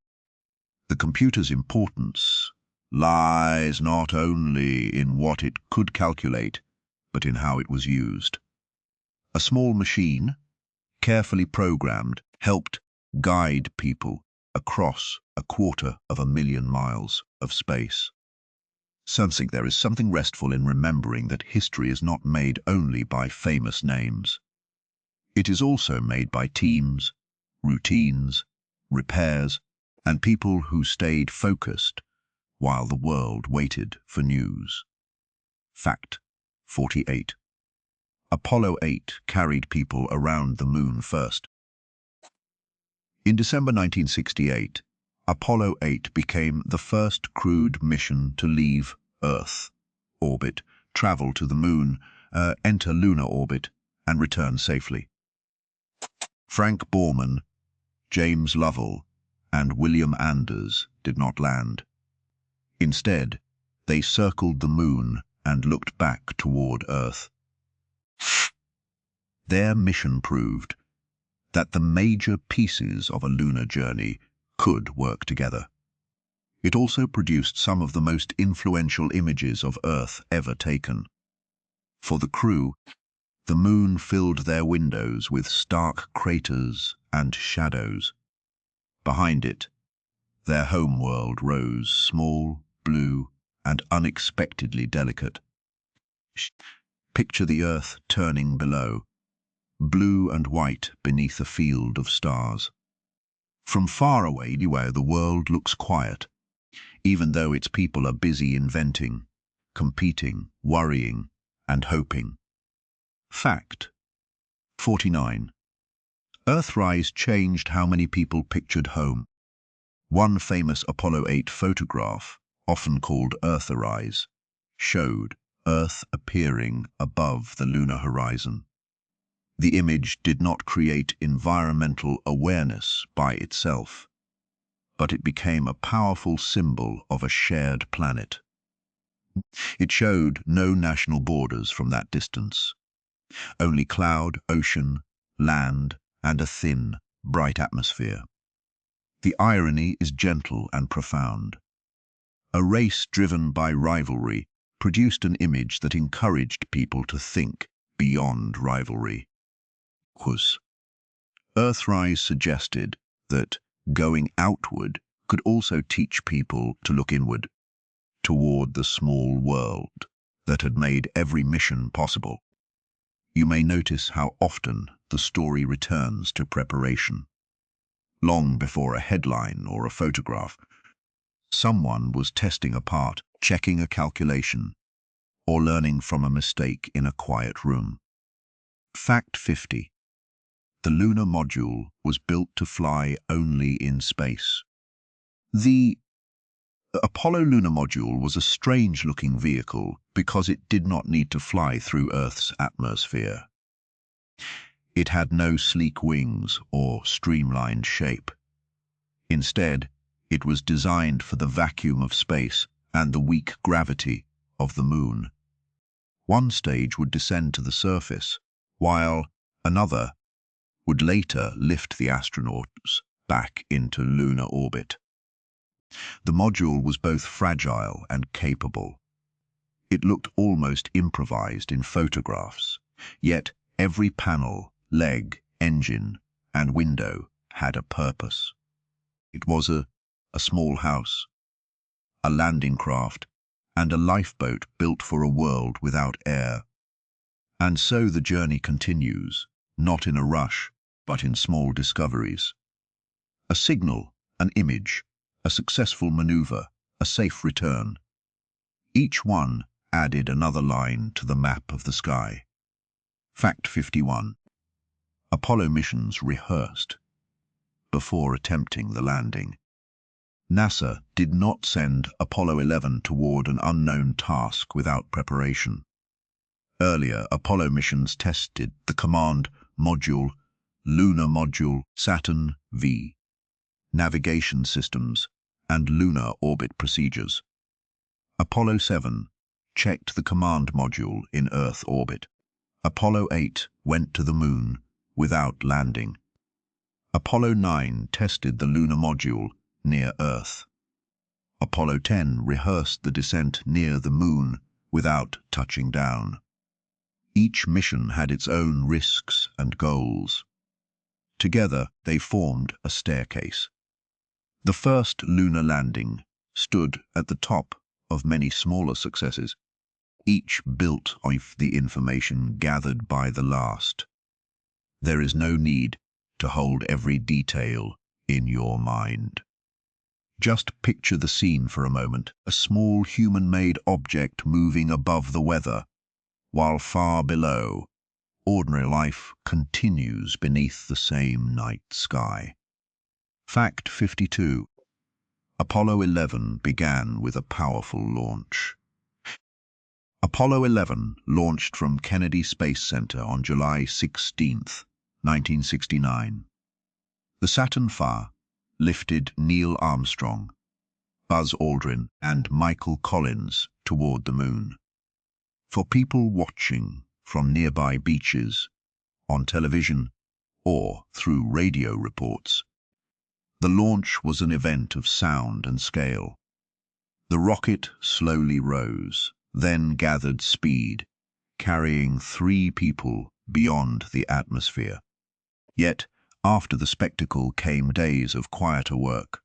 The computer's importance lies not only in what it could calculate, but in how it was used. A small machine, carefully programmed, helped guide people across 250,000 miles of space. Sensing there is something restful in remembering that history is not made only by famous names. It is also made by teams, routines, repairs, and people who stayed focused while the world waited for news. Fact 48. Apollo 8 carried people around the moon first. In December 1968, Apollo 8 became the first crewed mission to leave Earth orbit, travel to the moon, enter lunar orbit, and return safely. Frank Borman, James Lovell, and William Anders did not land. Instead, they circled the moon and looked back toward Earth. Their mission proved that the major pieces of a lunar journey could work together. It also produced some of the most influential images of Earth ever taken. For the crew, the moon filled their windows with stark craters and shadows. Behind it, their homeworld rose small, blue, and unexpectedly delicate. Picture the Earth turning below, blue and white beneath a field of stars. From far away, the world looks quiet, even though its people are busy inventing, competing, worrying, and hoping. Fact 49. Earthrise changed how many people pictured home. One famous Apollo 8 photograph, often called Earthrise, showed Earth appearing above the lunar horizon. The image did not create environmental awareness by itself, but it became a powerful symbol of a shared planet. It showed no national borders from that distance, only cloud, ocean, land, and a thin, bright atmosphere. The irony is gentle and profound. A race driven by rivalry produced an image that encouraged people to think beyond rivalry. Earthrise suggested that going outward could also teach people to look inward, toward the small world that had made every mission possible. You may notice how often the story returns to preparation. Long before a headline or a photograph, someone was testing a part, checking a calculation, or learning from a mistake in a quiet room. Fact 50. The lunar module was built to fly only in space. The Apollo lunar module was a strange-looking vehicle because it did not need to fly through Earth's atmosphere. It had no sleek wings or streamlined shape. Instead, it was designed for the vacuum of space and the weak gravity of the moon. One stage would descend to the surface, while another would later lift the astronauts back into lunar orbit. The module was both fragile and capable. It looked almost improvised in photographs, yet every panel, leg, engine, and window had a purpose. It was a small house, a landing craft, and a lifeboat built for a world without air. And so the journey continues, not in a rush, but in small discoveries. A signal, an image, a successful maneuver, a safe return. Each one added another line to the map of the sky. Fact 51. Apollo missions rehearsed before attempting the landing. NASA did not send Apollo 11 toward an unknown task without preparation. Earlier, Apollo missions tested the command module, lunar module, Saturn V, navigation systems, and lunar orbit procedures. Apollo 7 checked the command module in Earth orbit. Apollo 8 went to the moon without landing. Apollo 9 tested the lunar module near Earth. Apollo 10 rehearsed the descent near the moon without touching down. Each mission had its own risks and goals. Together, they formed a staircase. The first lunar landing stood at the top of many smaller successes, each built on the information gathered by the last. There is no need to hold every detail in your mind. Just picture the scene for a moment, a small human-made object moving above the weather, while far below, ordinary life continues beneath the same night sky. Fact 52. Apollo 11 began with a powerful launch. Apollo 11 launched from Kennedy Space Center on July 16, 1969. The Saturn V lifted Neil Armstrong, Buzz Aldrin, and Michael Collins toward the moon. For people watching from nearby beaches, on television, or through radio reports, the launch was an event of sound and scale. The rocket slowly rose, then gathered speed, carrying 3 people beyond the atmosphere. Yet, after the spectacle came days of quieter work,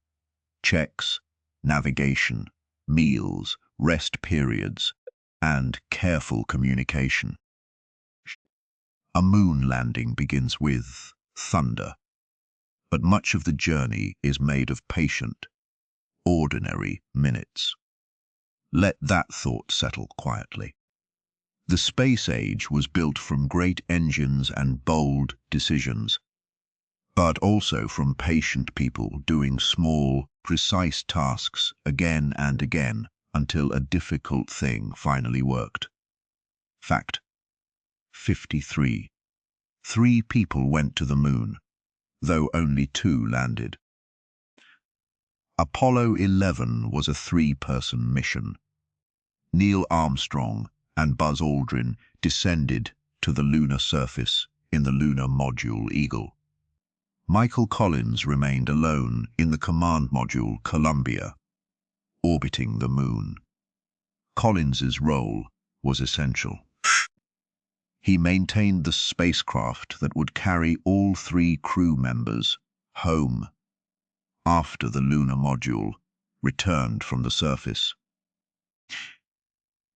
checks, navigation, meals, rest periods, and careful communication. A moon landing begins with thunder, but much of the journey is made of patient, ordinary minutes. Let that thought settle quietly. The space age was built from great engines and bold decisions, but also from patient people doing small, precise tasks again and again until a difficult thing finally worked. Fact 53. 3 people went to the moon, though only 2 landed. Apollo 11 was a 3-person mission. Neil Armstrong and Buzz Aldrin descended to the lunar surface in the lunar module Eagle. Michael Collins remained alone in the command module Columbia, orbiting the moon. Collins's role was essential. He maintained the spacecraft that would carry all 3 crew members home after the lunar module returned from the surface.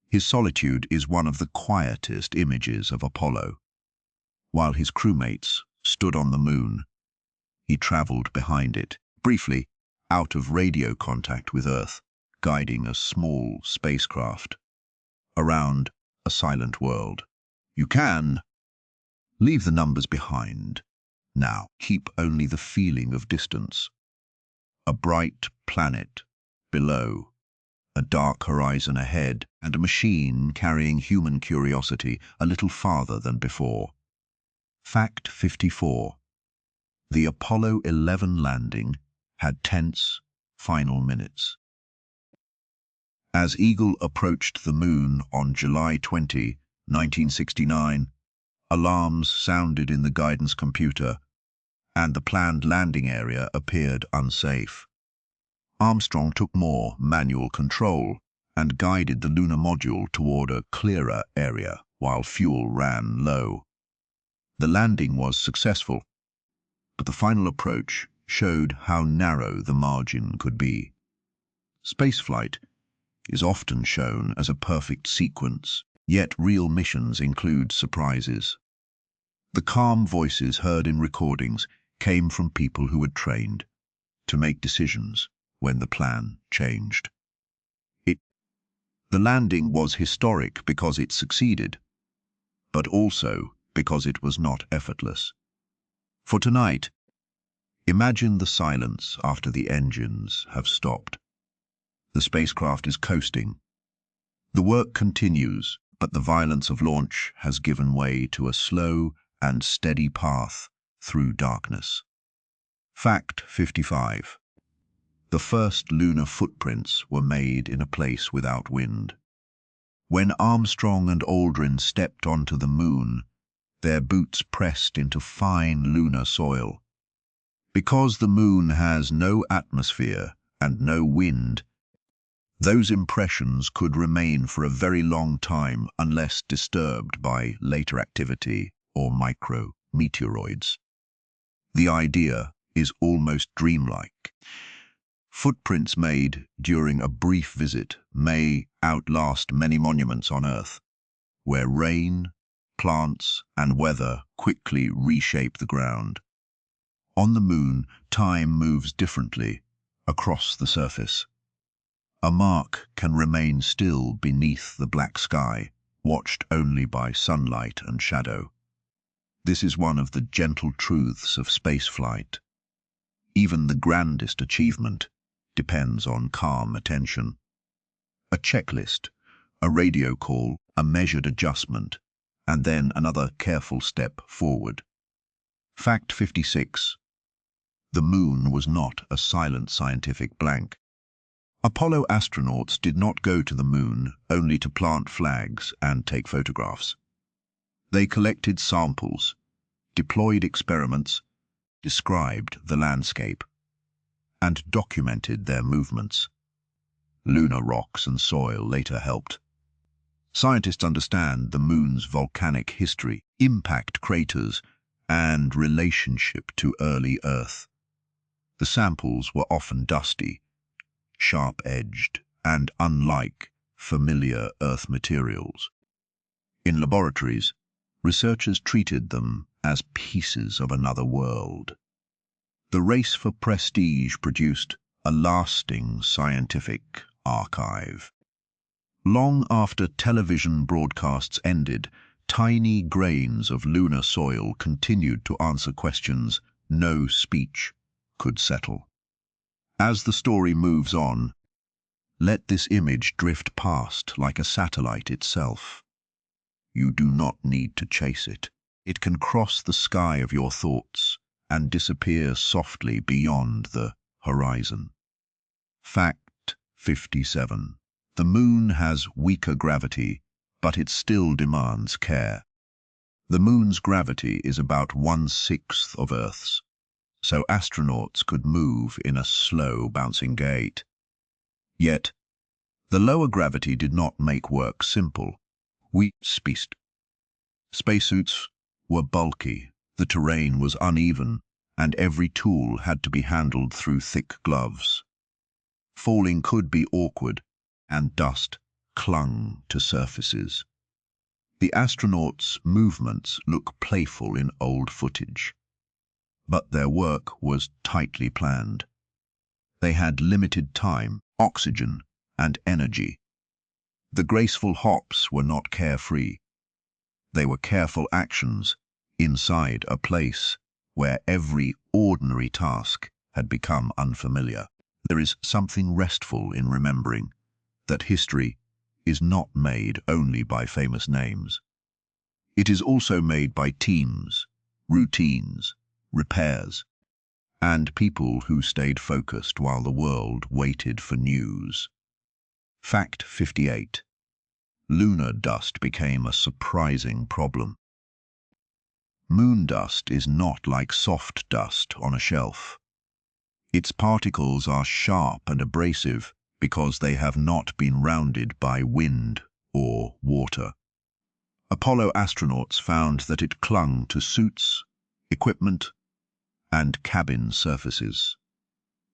His solitude is one of the quietest images of Apollo. While his crewmates stood on the moon, he traveled behind it, briefly out of radio contact with Earth, guiding a small spacecraft around a silent world. You can leave the numbers behind. Now, keep only the feeling of distance. A bright planet below, a dark horizon ahead, and a machine carrying human curiosity a little farther than before. Fact 54. The Apollo 11 landing had tense, final minutes. As Eagle approached the moon on July 20, 1969, alarms sounded in the guidance computer, and the planned landing area appeared unsafe. Armstrong took more manual control and guided the lunar module toward a clearer area while fuel ran low. The landing was successful, but the final approach showed how narrow the margin could be. Spaceflight is often shown as a perfect sequence, yet real missions include surprises. The calm voices heard in recordings came from people who had trained to make decisions when the plan changed. The landing was historic because it succeeded, but also because it was not effortless. For tonight, imagine the silence after the engines have stopped. The spacecraft is coasting. The work continues, but the violence of launch has given way to a slow and steady path through darkness. Fact 55. The first lunar footprints were made in a place without wind. When Armstrong and Aldrin stepped onto the moon, their boots pressed into fine lunar soil. Because the moon has no atmosphere and no wind, those impressions could remain for a very long time unless disturbed by later activity or micro-meteoroids. The idea is almost dreamlike. Footprints made during a brief visit may outlast many monuments on Earth, where rain, plants, and weather quickly reshape the ground. On the moon, time moves differently across the surface. A mark can remain still beneath the black sky, watched only by sunlight and shadow. This is one of the gentle truths of spaceflight. Even the grandest achievement depends on calm attention. A checklist, a radio call, a measured adjustment, and then another careful step forward. Fact 56. The moon was not a silent scientific blank. Apollo astronauts did not go to the moon only to plant flags and take photographs. They collected samples, deployed experiments, described the landscape, and documented their movements. Lunar rocks and soil later helped. Scientists understand the moon's volcanic history, impact craters, and relationship to early Earth. The samples were often dusty, sharp-edged, and unlike familiar Earth materials. In laboratories, researchers treated them as pieces of another world. The race for prestige produced a lasting scientific archive. Long after television broadcasts ended, tiny grains of lunar soil continued to answer questions no speech could settle. As the story moves on, let this image drift past like a satellite itself. You do not need to chase it. It can cross the sky of your thoughts and disappear softly beyond the horizon. Fact 57. The moon has weaker gravity, but it still demands care. The moon's gravity is about 1/6 of Earth's, so astronauts could move in a slow, bouncing gait. Yet, the lower gravity did not make work simple. Spacesuits were bulky, the terrain was uneven, and every tool had to be handled through thick gloves. Falling could be awkward, and dust clung to surfaces. The astronauts' movements look playful in old footage, but their work was tightly planned. They had limited time, oxygen, and energy. The graceful hops were not carefree. They were careful actions inside a place where every ordinary task had become unfamiliar. There is something restful in remembering that history is not made only by famous names. It is also made by teams, routines, repairs, and people who stayed focused while the world waited for news. Fact 58. Lunar dust became a surprising problem. Moon dust is not like soft dust on a shelf. Its particles are sharp and abrasive because they have not been rounded by wind or water. Apollo astronauts found that it clung to suits, equipment, and cabin surfaces.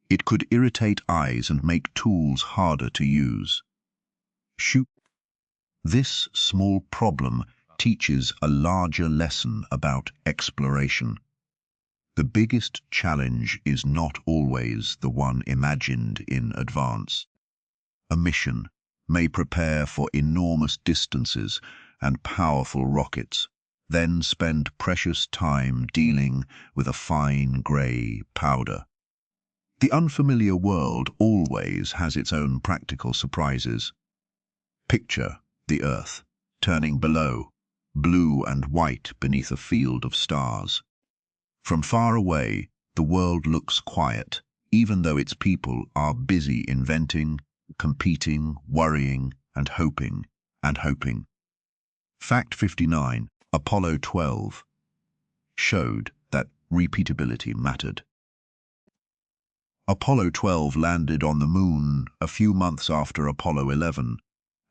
It could irritate eyes and make tools harder to use. This small problem teaches a larger lesson about exploration. The biggest challenge is not always the one imagined in advance. A mission may prepare for enormous distances and powerful rockets, then spend precious time dealing with a fine grey powder. The unfamiliar world always has its own practical surprises. Picture the Earth turning below, blue and white beneath a field of stars. From far away, the world looks quiet, even though its people are busy inventing, competing, worrying, and hoping, Fact 59. Apollo 12 showed that repeatability mattered. Apollo 12 landed on the moon a few months after Apollo 11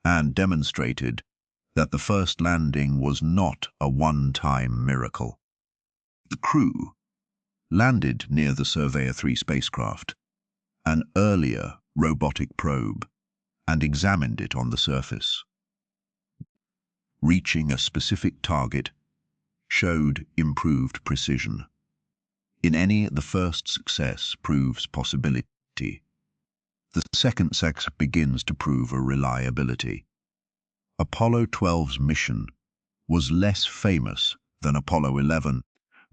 and demonstrated that the first landing was not a one-time miracle. The crew landed near the Surveyor 3 spacecraft, an earlier robotic probe, and examined it on the surface. Reaching a specific target showed improved precision. In any, the first success proves possibility. The second success begins to prove a reliability. Apollo 12's mission was less famous than Apollo 11,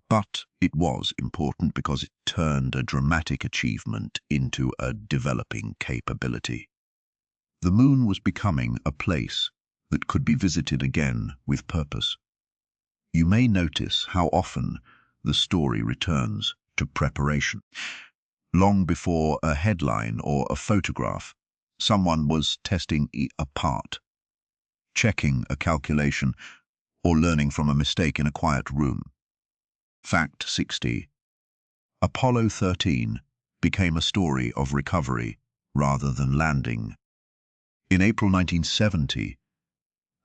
but it was important because it turned a dramatic achievement into a developing capability. The moon was becoming a place that could be visited again with purpose. You may notice how often the story returns to to preparation. Long before a headline or a photograph, someone was testing a part, checking a calculation, or learning from a mistake in a quiet room. Fact 60. Apollo 13 became a story of recovery rather than landing. In April 1970,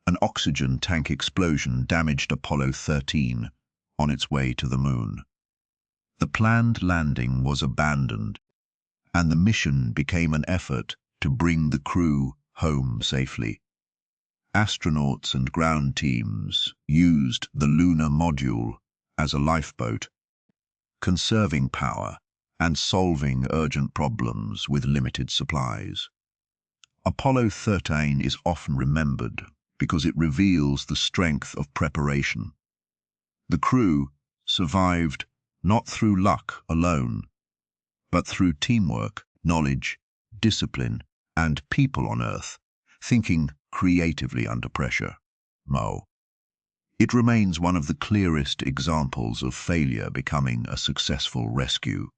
an oxygen tank explosion damaged Apollo 13 on its way to the moon. The planned landing was abandoned, and the mission became an effort to bring the crew home safely. Astronauts and ground teams used the lunar module as a lifeboat, conserving power and solving urgent problems with limited supplies. Apollo 13 is often remembered because it reveals the strength of preparation. The crew survived not through luck alone, but through teamwork, knowledge, discipline, and people on Earth, thinking creatively under pressure. It remains one of the clearest examples of failure becoming a successful rescue.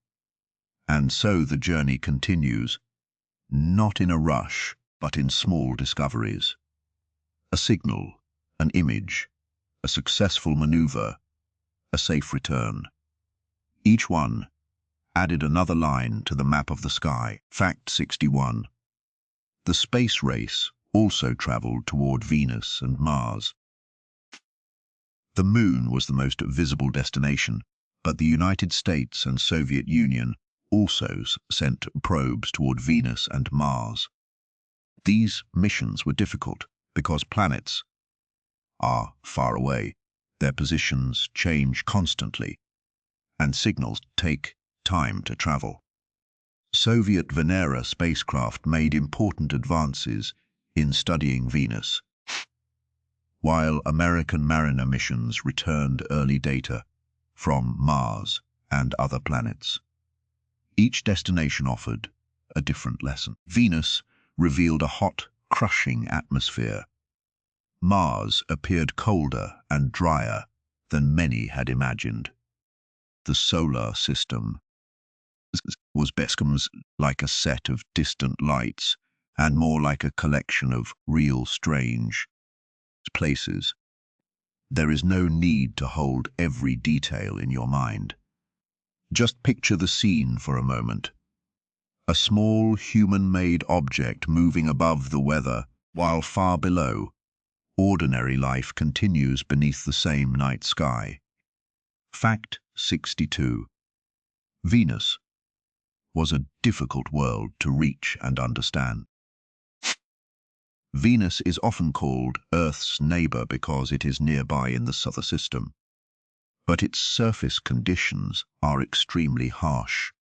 And so the journey continues, not in a rush, but in small discoveries. A signal, an image, a successful maneuver, a safe return. Each one added another line to the map of the sky. Fact 61. The space race also traveled toward Venus and Mars. The moon was the most visible destination, but the United States and Soviet Union also sent probes toward Venus and Mars. These missions were difficult because planets are far away. Their positions change constantly, and signals take time to travel. Soviet Venera spacecraft made important advances in studying Venus, while American Mariner missions returned early data from Mars and other planets. Each destination offered a different lesson. Venus revealed a hot, crushing atmosphere. Mars appeared colder and drier than many had imagined. The solar system was becomes like a set of distant lights and more like a collection of real strange places. There is no need to hold every detail in your mind. Just picture the scene for a moment. A small human-made object moving above the weather, while far below, ordinary life continues beneath the same night sky. Fact 62. Venus was a difficult world to reach and understand. Venus is often called Earth's neighbor because it is nearby in the solar system, but its surface conditions are extremely harsh.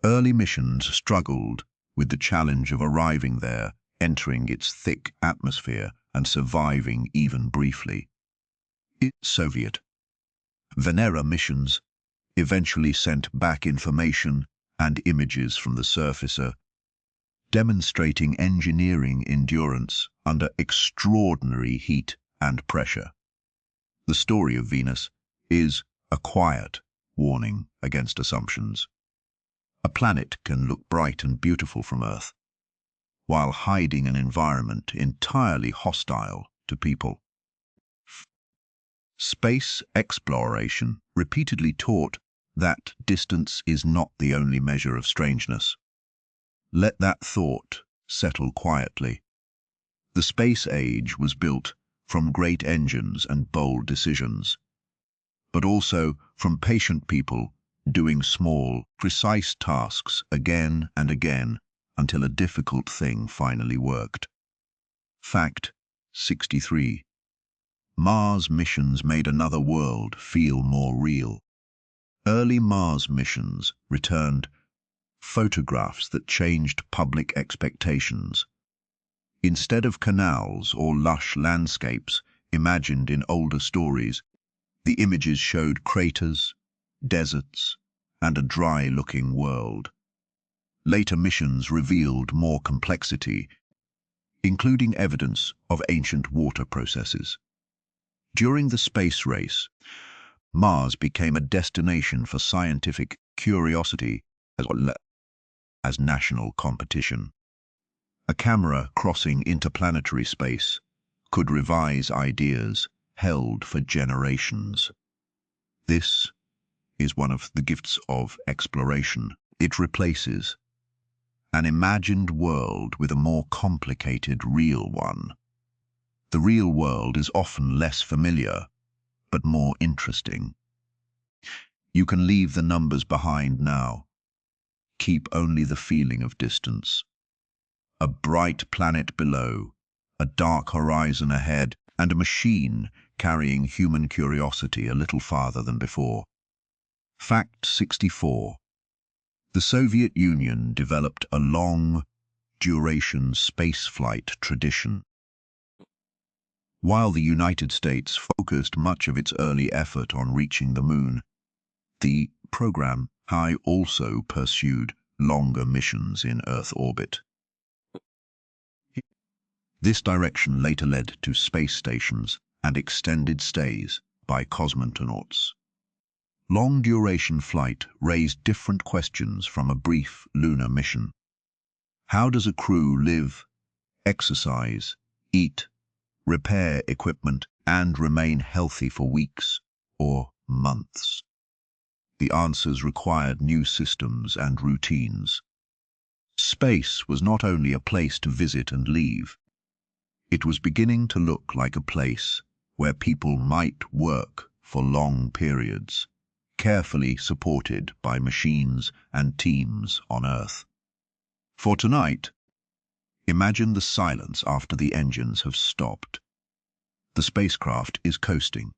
Early missions struggled with the challenge of arriving there, entering its thick atmosphere, and surviving even briefly. Soviet Venera missions eventually sent back information and images from the surface, demonstrating engineering endurance under extraordinary heat and pressure. The story of Venus is a quiet warning against assumptions. A planet can look bright and beautiful from Earth, while hiding an environment entirely hostile to people. Space exploration repeatedly taught that distance is not the only measure of strangeness. Let that thought settle quietly. The space age was built from great engines and bold decisions, but also from patient people doing small, precise tasks again and again until a difficult thing finally worked. Fact 63. Mars missions made another world feel more real. Early Mars missions returned photographs that changed public expectations. Instead of canals or lush landscapes imagined in older stories, the images showed craters, deserts, and a dry-looking world. Later missions revealed more complexity, including evidence of ancient water processes. During the space race, Mars became a destination for scientific curiosity as well as national competition. A camera crossing interplanetary space could revise ideas held for generations. This is one of the gifts of exploration. It replaces an imagined world with a more complicated real one. The real world is often less familiar, but more interesting. You can leave the numbers behind now. Keep only the feeling of distance. A bright planet below, a dark horizon ahead, and a machine carrying human curiosity a little farther than before. Fact 64. The Soviet Union developed a long-duration spaceflight tradition. While the United States focused much of its early effort on reaching the moon, the program also pursued longer missions in Earth orbit. This direction later led to space stations and extended stays by cosmonauts. Long-duration flight raised different questions from a brief lunar mission. How does a crew live, exercise, eat, repair equipment, and remain healthy for weeks or months? The answers required new systems and routines. Space was not only a place to visit and leave. It was beginning to look like a place where people might work for long periods, carefully supported by machines and teams on Earth. For tonight, imagine the silence after the engines have stopped. The spacecraft is coasting.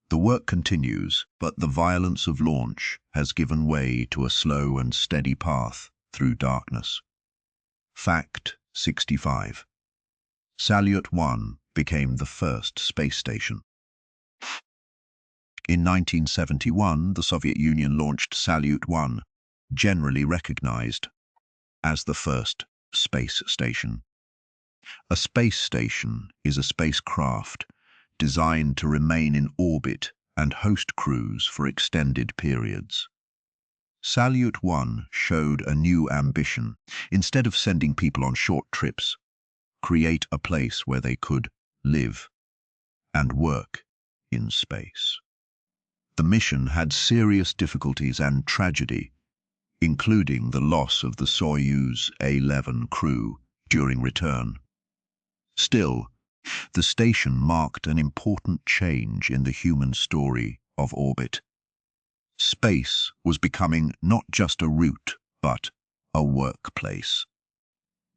The work continues, but the violence of launch has given way to a slow and steady path through darkness. Fact 65. Salyut 1 became the first space station. In 1971, the Soviet Union launched Salyut 1, generally recognized as the first space station. A space station is a spacecraft designed to remain in orbit and host crews for extended periods. Salyut 1 showed a new ambition. Instead of sending people on short trips, create a place where they could live and work in space. The mission had serious difficulties and tragedy, including the loss of the Soyuz A-11 crew during return. Still, the station marked an important change in the human story of orbit. Space was becoming not just a route, but a workplace.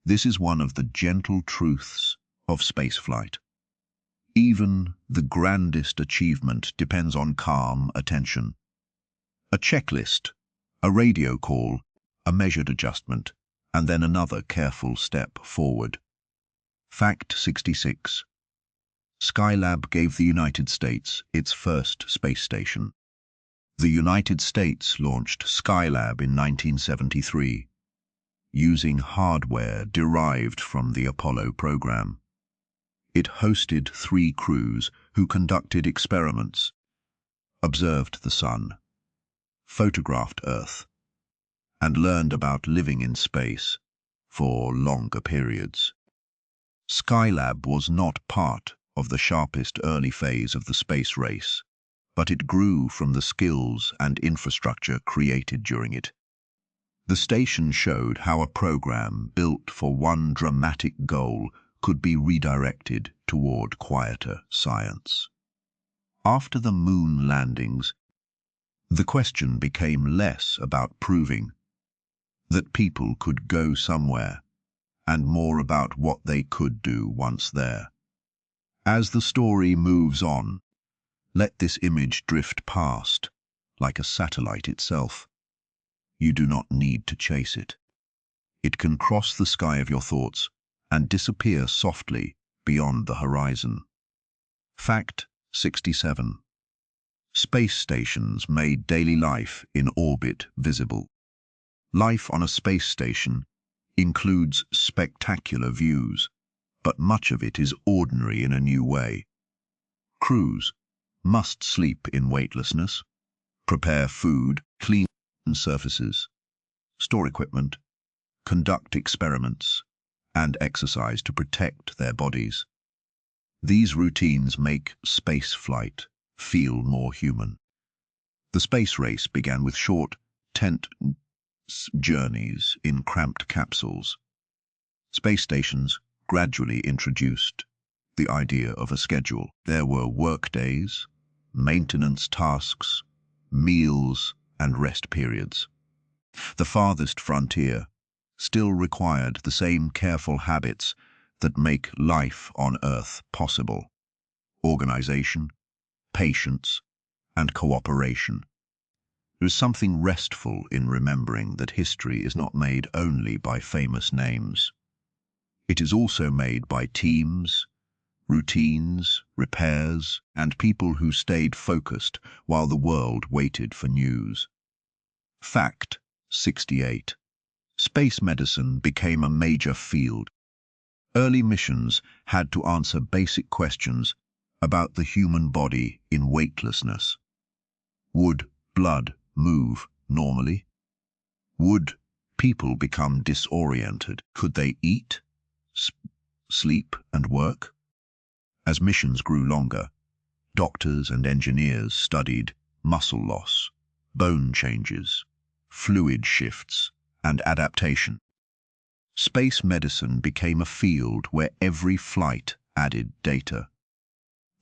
This is one of the gentle truths of spaceflight. Even the grandest achievement depends on calm attention. A checklist, a radio call, a measured adjustment, and then another careful step forward. Fact 66. Skylab gave the United States its first space station. The United States launched Skylab in 1973, using hardware derived from the Apollo program. It hosted 3 crews who conducted experiments, observed the sun, photographed Earth, and learned about living in space for longer periods. Skylab was not part of the sharpest early phase of the space race, but it grew from the skills and infrastructure created during it. The station showed how a program built for one dramatic goal could be redirected toward quieter science. After the moon landings, the question became less about proving that people could go somewhere and more about what they could do once there. As the story moves on, let this image drift past, like a satellite itself. You do not need to chase it. It can cross the sky of your thoughts and disappear softly beyond the horizon. Fact 67. Space stations made daily life in orbit visible. Life on a space station includes spectacular views, but much of it is ordinary in a new way. Crews must sleep in weightlessness, prepare food, clean surfaces, store equipment, conduct experiments, and exercise to protect their bodies. These routines make space flight feel more human. The space race began with short tent journeys in cramped capsules. Space stations gradually introduced the idea of a schedule. There were work days, maintenance tasks, meals, and rest periods. The farthest frontier still required the same careful habits that make life on Earth possible: organization, patience, and cooperation. There is something restful in remembering that history is not made only by famous names. It is also made by teams, routines, repairs, and people who stayed focused while the world waited for news. Fact 68. Space medicine became a major field. Early missions had to answer basic questions about the human body in weightlessness. Would blood move normally? Would people become disoriented? Could they eat, sleep, and work? As missions grew longer, doctors and engineers studied muscle loss, bone changes, fluid shifts, and adaptation. Space medicine became a field where every flight added data.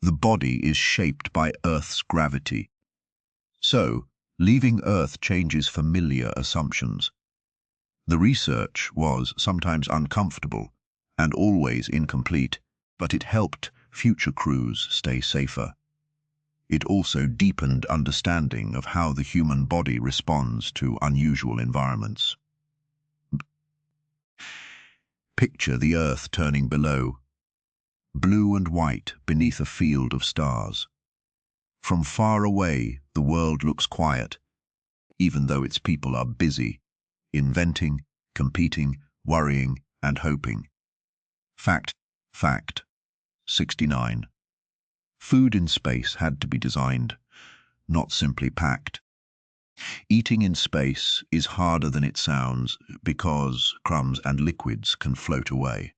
The body is shaped by Earth's gravity. So, leaving Earth changes familiar assumptions. The research was sometimes uncomfortable and always incomplete, but it helped future crews stay safer. It also deepened understanding of how the human body responds to unusual environments. Picture the Earth turning below, blue and white beneath a field of stars. From far away, the world looks quiet, even though its people are busy, inventing, competing, worrying, and hoping. Fact 69. Food in space had to be designed, not simply packed. Eating in space is harder than it sounds because crumbs and liquids can float away.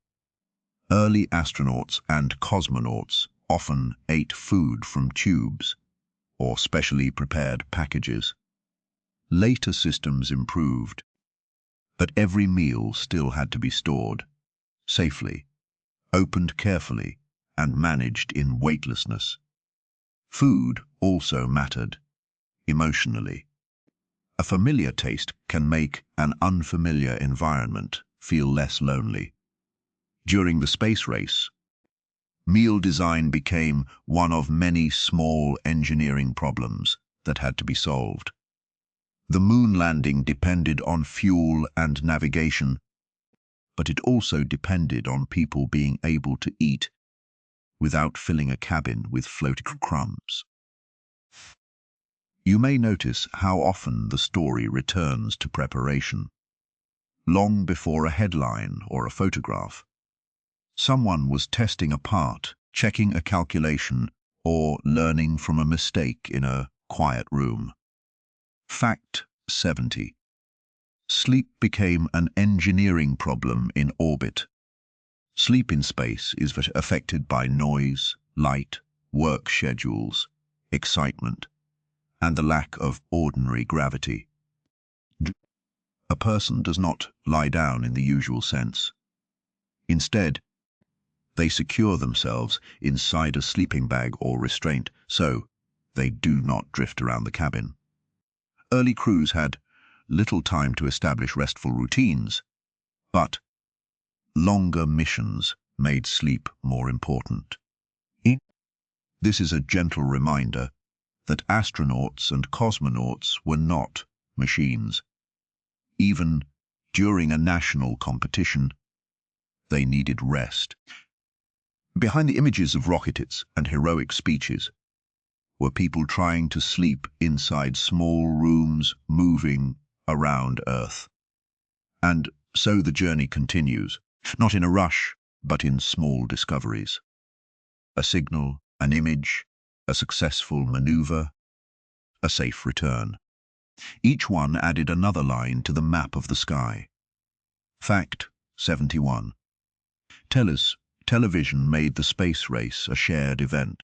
Early astronauts and cosmonauts often ate food from tubes or specially prepared packages. Later systems improved, but every meal still had to be stored safely, opened carefully, and managed in weightlessness. Food also mattered emotionally. A familiar taste can make an unfamiliar environment feel less lonely. During the space race, meal design became one of many small engineering problems that had to be solved. The moon landing depended on fuel and navigation, but it also depended on people being able to eat without filling a cabin with floating crumbs. You may notice how often the story returns to preparation. Long before a headline or a photograph, someone was testing a part, checking a calculation, or learning from a mistake in a quiet room. Fact 70. Sleep became an engineering problem in orbit. Sleep in space is affected by noise, light, work schedules, excitement, and the lack of ordinary gravity. A person does not lie down in the usual sense. Instead, they secure themselves inside a sleeping bag or restraint, so they do not drift around the cabin. Early crews had little time to establish restful routines, but longer missions made sleep more important. This is a gentle reminder that astronauts and cosmonauts were not machines. Even during a national competition, they needed rest. Behind the images of rockets and heroic speeches were people trying to sleep inside small rooms moving around Earth. And so the journey continues, not in a rush, but in small discoveries. A signal, an image, a successful maneuver, a safe return. Each one added another line to the map of the sky. Fact 71. Television made the space race a shared event.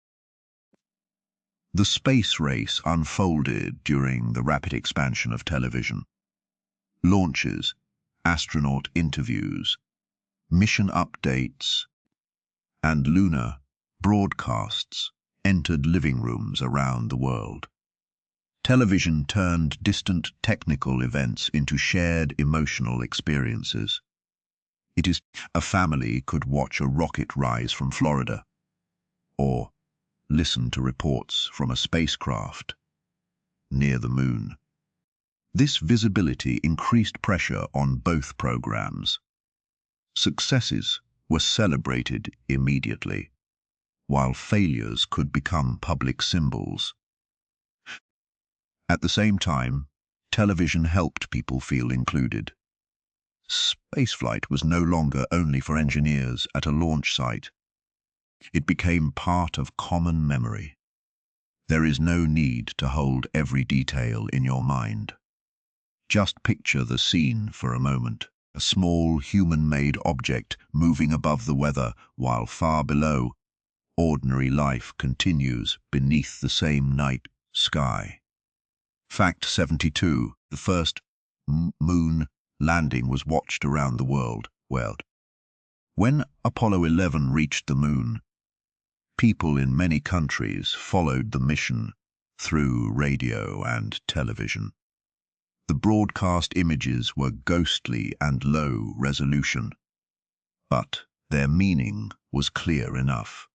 The space race unfolded during the rapid expansion of television. Launches, astronaut interviews, mission updates, and lunar broadcasts entered living rooms around the world. Television turned distant technical events into shared emotional experiences. A family could watch a rocket rise from Florida, or listen to reports from a spacecraft near the moon. This visibility increased pressure on both programs. Successes were celebrated immediately, while failures could become public symbols. At the same time, television helped people feel included. Spaceflight was no longer only for engineers at a launch site. It became part of common memory. There is no need to hold every detail in your mind. Just picture the scene for a moment. A small human-made object moving above the weather, while far below, ordinary life continues beneath the same night sky. Fact 72. The first moon landing was watched around the world. When Apollo 11 reached the moon, people in many countries followed the mission through radio and television. The broadcast images were ghostly and low resolution, but their meaning was clear enough.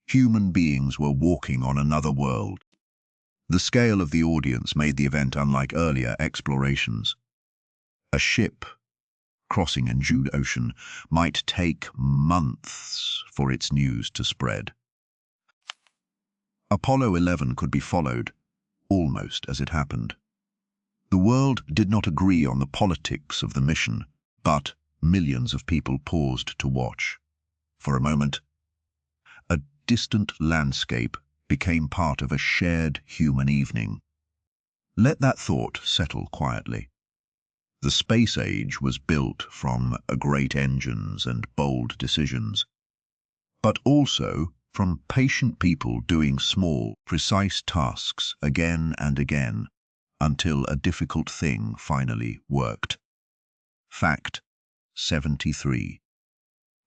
Human beings were walking on another world. The scale of the audience made the event unlike earlier explorations. A ship crossing a huge ocean might take months for its news to spread. Apollo 11 could be followed almost as it happened. The world did not agree on the politics of the mission, but millions of people paused to watch. For a moment, a distant landscape became part of a shared human evening. Let that thought settle quietly. The space age was built from great engines and bold decisions, but also from patient people doing small, precise tasks again and again until a difficult thing finally worked. Fact 73.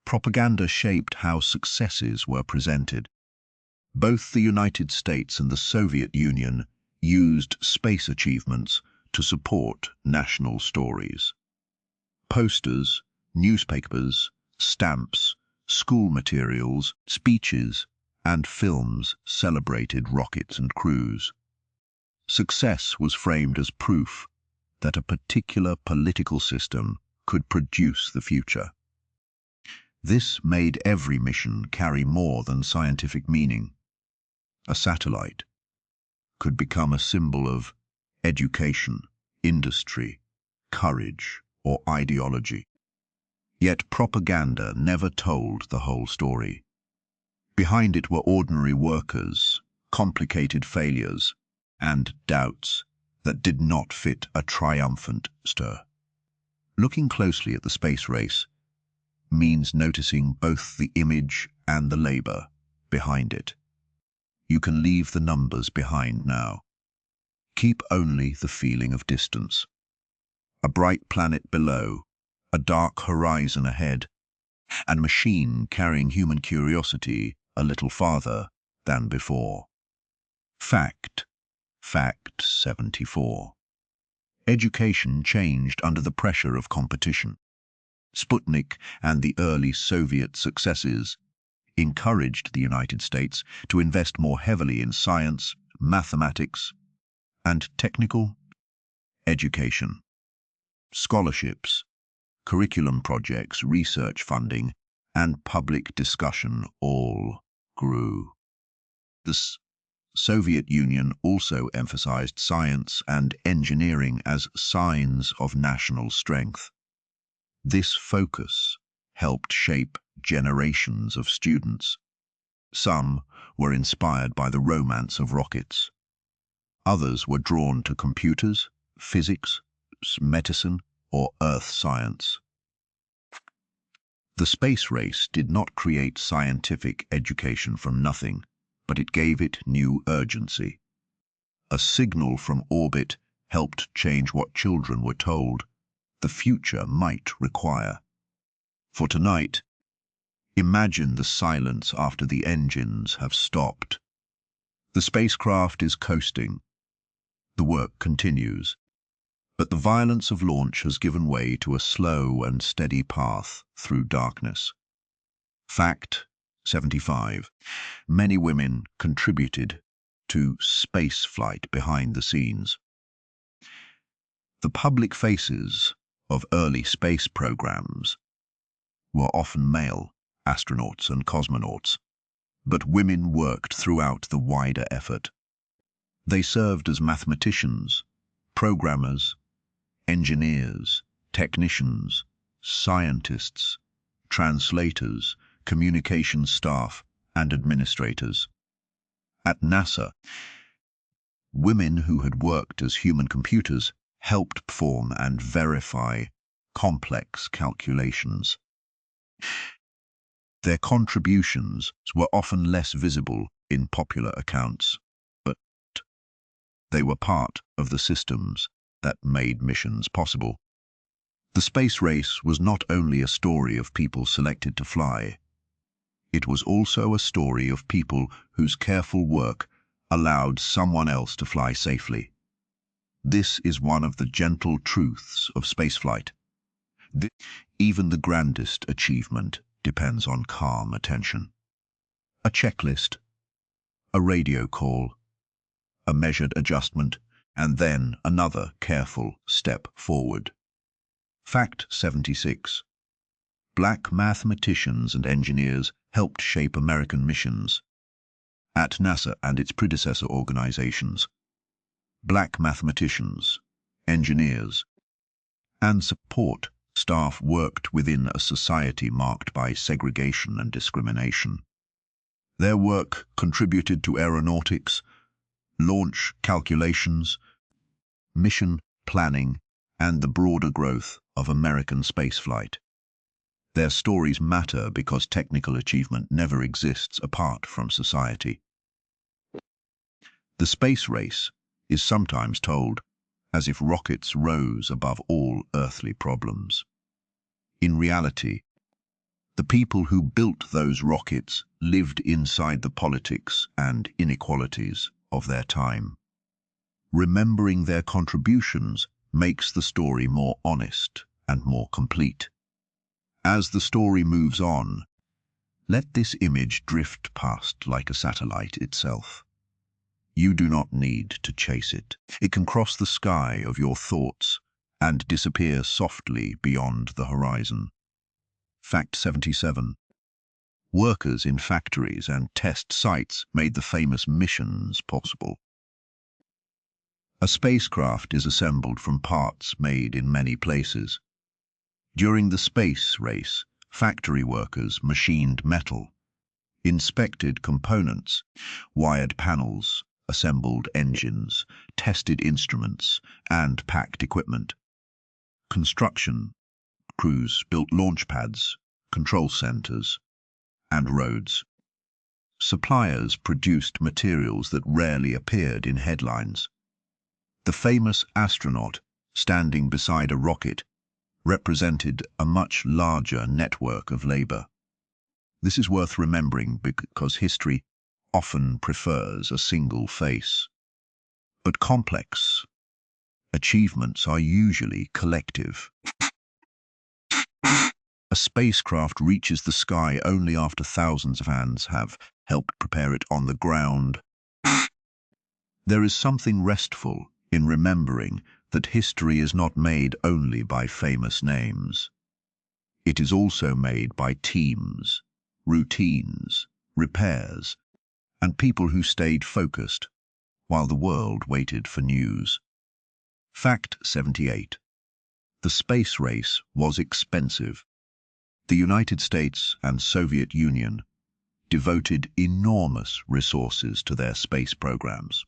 Propaganda shaped how successes were presented. Both the United States and the Soviet Union used space achievements to support national stories. Posters, newspapers, stamps, school materials, speeches, and films celebrated rockets and crews. Success was framed as proof that a particular political system could produce the future. This made every mission carry more than scientific meaning. A satellite could become a symbol of education, industry, courage, or ideology. Yet propaganda never told the whole story. Behind it were ordinary workers, complicated failures, and doubts that did not fit a triumphant stir. Looking closely at the space race means noticing both the image and the labor behind it. You can leave the numbers behind now. Keep only the feeling of distance. A bright planet below, a dark horizon ahead, and a machine carrying human curiosity a little farther than before. Fact 74. Education changed under the pressure of competition. Sputnik and the early Soviet successes encouraged the United States to invest more heavily in science, mathematics, and technical education. Scholarships, curriculum projects, research funding, and public discussion all grew. The Soviet Union also emphasized science and engineering as signs of national strength. This focus helped shape generations of students. Some were inspired by the romance of rockets. Others were drawn to computers, physics, medicine, or earth science. The space race did not create scientific education from nothing, but it gave it new urgency. A signal from orbit helped change what children were told the future might require. For tonight, imagine the silence after the engines have stopped. The spacecraft is coasting. The work continues. But the violence of launch has given way to a slow and steady path through darkness. Fact 75. Many women contributed to space flight behind the scenes. The public faces of early space programs were often male astronauts and cosmonauts, but women worked throughout the wider effort. They served as mathematicians, programmers, engineers, technicians, scientists, translators, communication staff, and administrators. At NASA, women who had worked as human computers helped perform and verify complex calculations. Their contributions were often less visible in popular accounts, but they were part of the systems that made missions possible. The space race was not only a story of people selected to fly, it was also a story of people whose careful work allowed someone else to fly safely. This is one of the gentle truths of spaceflight. Even the grandest achievement depends on calm attention. A checklist, a radio call, a measured adjustment, and then another careful step forward. Fact 76. Black mathematicians and engineers helped shape American missions. At NASA and its predecessor organizations, black mathematicians, engineers, and support staff worked within a society marked by segregation and discrimination. Their work contributed to aeronautics, launch calculations, mission planning, and the broader growth of American spaceflight. Their stories matter because technical achievement never exists apart from society. The space race is sometimes told as if rockets rose above all earthly problems. In reality, the people who built those rockets lived inside the politics and inequalities of their time. Remembering their contributions makes the story more honest and more complete. As the story moves on, let this image drift past like a satellite itself. You do not need to chase it. It can cross the sky of your thoughts and disappear softly beyond the horizon. Fact 77. Workers in factories and test sites made the famous missions possible. A spacecraft is assembled from parts made in many places. During the space race, factory workers machined metal, inspected components, wired panels, assembled engines, tested instruments, and packed equipment. Construction crews built launch pads, control centers, and roads. Suppliers produced materials that rarely appeared in headlines. The famous astronaut standing beside a rocket represented a much larger network of labor. This is worth remembering because history often prefers a single face. But complex achievements are usually collective. A spacecraft reaches the sky only after thousands of hands have helped prepare it on the ground. There is something restful in remembering that history is not made only by famous names. It is also made by teams, routines, repairs, and people who stayed focused while the world waited for news. Fact 78. The space race was expensive. The United States and Soviet Union devoted enormous resources to their space programs.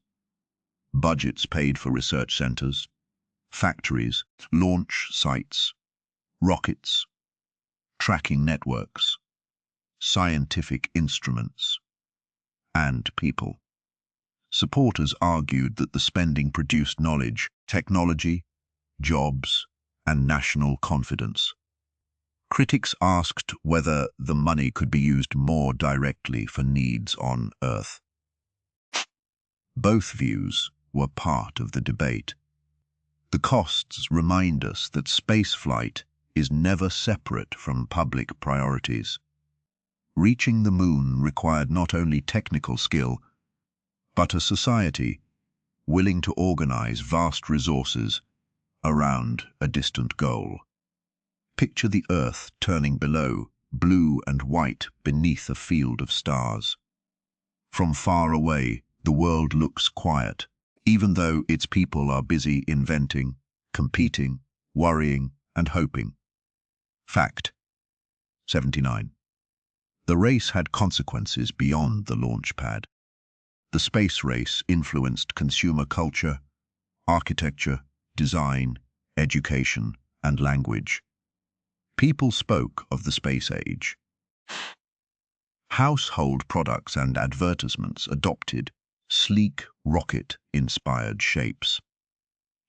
Budgets paid for research centers, factories, launch sites, rockets, tracking networks, scientific instruments, and people. Supporters argued that the spending produced knowledge, technology, jobs, and national confidence. Critics asked whether the money could be used more directly for needs on Earth. Both views were part of the debate. The costs remind us that spaceflight is never separate from public priorities. Reaching the moon required not only technical skill, but a society willing to organize vast resources around a distant goal. Picture the Earth turning below, blue and white beneath a field of stars. From far away, the world looks quiet, even though its people are busy inventing, competing, worrying, and hoping. Fact 79. The race had consequences beyond the launch pad. The space race influenced consumer culture, architecture, design, education, and language. People spoke of the space age. Household products and advertisements adopted sleek, rocket-inspired shapes.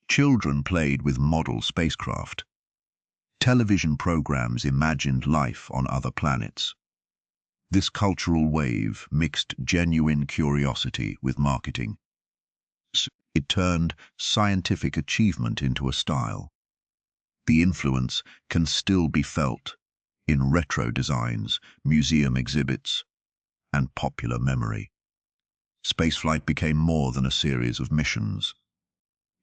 Children played with model spacecraft. Television programs imagined life on other planets. This cultural wave mixed genuine curiosity with marketing. It turned scientific achievement into a style. The influence can still be felt in retro designs, museum exhibits, and popular memory. Spaceflight became more than a series of missions.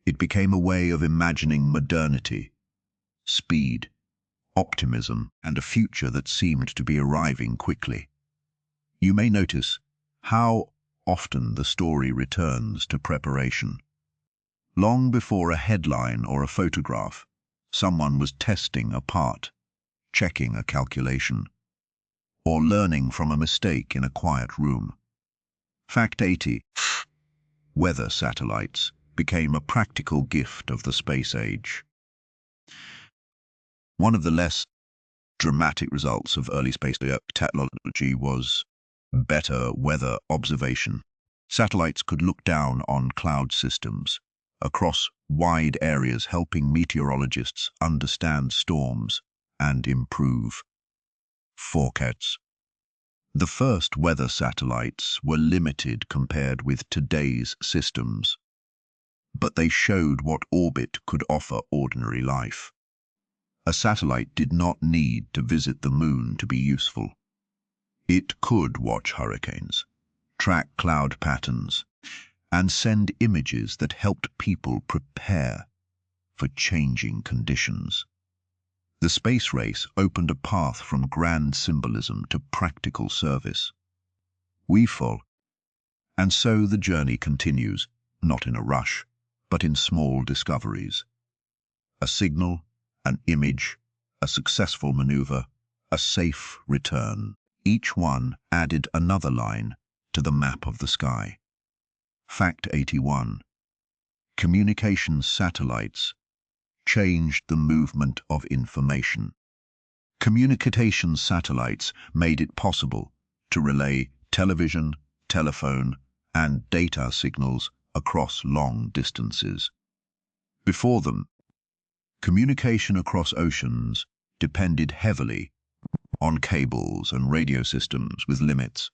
It became a way of imagining modernity, speed, optimism, and a future that seemed to be arriving quickly. You may notice how often the story returns to preparation. Long before a headline or a photograph, someone was testing a part, checking a calculation, or learning from a mistake in a quiet room. Fact 80. Weather satellites became a practical gift of the space age. One of the less dramatic results of early space technology was better weather observation. Satellites could look down on cloud systems across wide areas, helping meteorologists understand storms and improve forecasts. The first weather satellites were limited compared with today's systems, but they showed what orbit could offer ordinary life. A satellite did not need to visit the moon to be useful. It could watch hurricanes, track cloud patterns, and send images that helped people prepare for changing conditions. The space race opened a path from grand symbolism to practical service. We follow, and so the journey continues, not in a rush, but in small discoveries. A signal, an image, a successful maneuver, a safe return. Each one added another line to the map of the sky. Fact 81. Communications satellites changed the movement of information. Communications satellites made it possible to relay television, telephone, and data signals across long distances. Before them, communication across oceans depended heavily on cables and radio systems with limits.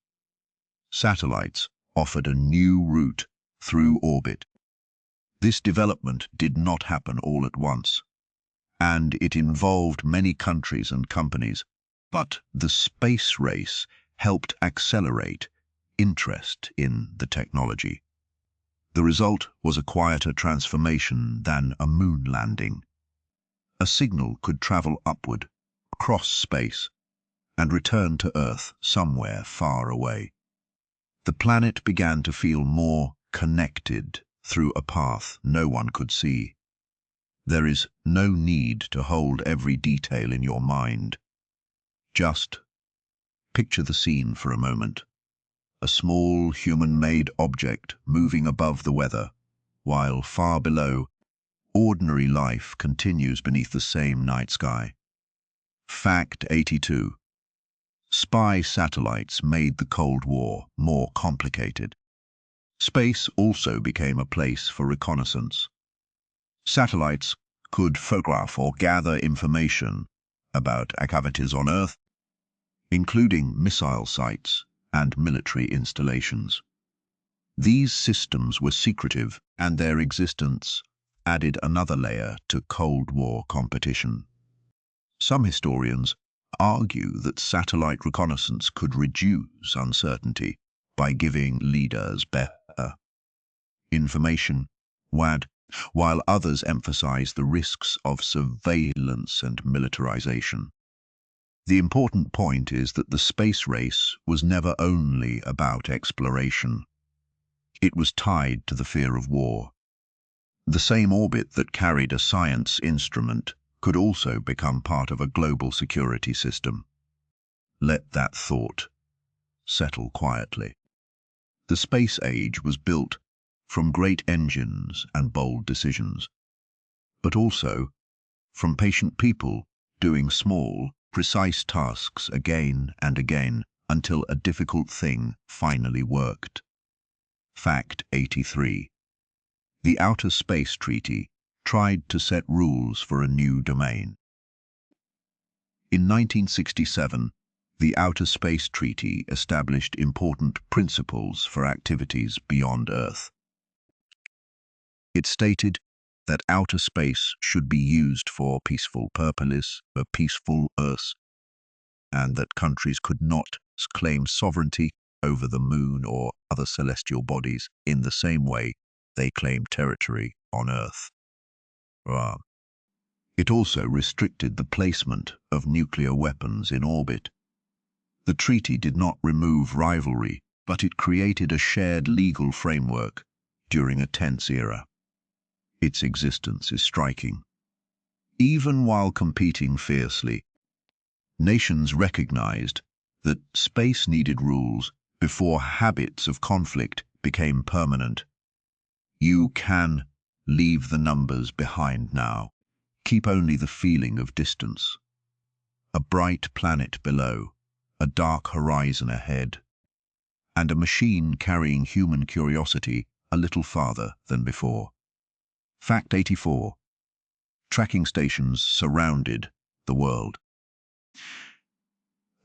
Satellites offered a new route through orbit. This development did not happen all at once, and it involved many countries and companies, but the space race helped accelerate interest in the technology. The result was a quieter transformation than a moon landing. A signal could travel upward, cross space, and return to Earth somewhere far away. The planet began to feel more connected through a path no one could see. There is no need to hold every detail in your mind. Just picture the scene for a moment. a small human-made object moving above the weather, while far below, ordinary life continues beneath the same night sky. Fact 82. Spy satellites made the Cold War more complicated. Space also became a place for reconnaissance. Satellites could photograph or gather information about activities on Earth, including missile sites and military installations. These systems were secretive, and their existence added another layer to Cold War competition. Some historians argue that satellite reconnaissance could reduce uncertainty by giving leaders better information, while others emphasize the risks of surveillance and militarization. The important point is that the space race was never only about exploration. It was tied to the fear of war. The same orbit that carried a science instrument could also become part of a global security system. Let that thought settle quietly. The space age was built from great engines and bold decisions, but also from patient people doing small, precise tasks again and again until a difficult thing finally worked. Fact 83. The Outer Space Treaty tried to set rules for a new domain. In 1967, the Outer Space Treaty established important principles for activities beyond Earth. It stated that outer space should be used for peaceful purposes, a peaceful Earth, and that countries could not claim sovereignty over the moon or other celestial bodies in the same way they claim territory on Earth. It also restricted the placement of nuclear weapons in orbit. The treaty did not remove rivalry, but it created a shared legal framework during a tense era. Its existence is striking. Even while competing fiercely, nations recognized that space needed rules before habits of conflict became permanent. You can leave the numbers behind now. Keep only the feeling of distance. A bright planet below, a dark horizon ahead, and a machine carrying human curiosity a little farther than before. Fact 84. Tracking stations surrounded the world.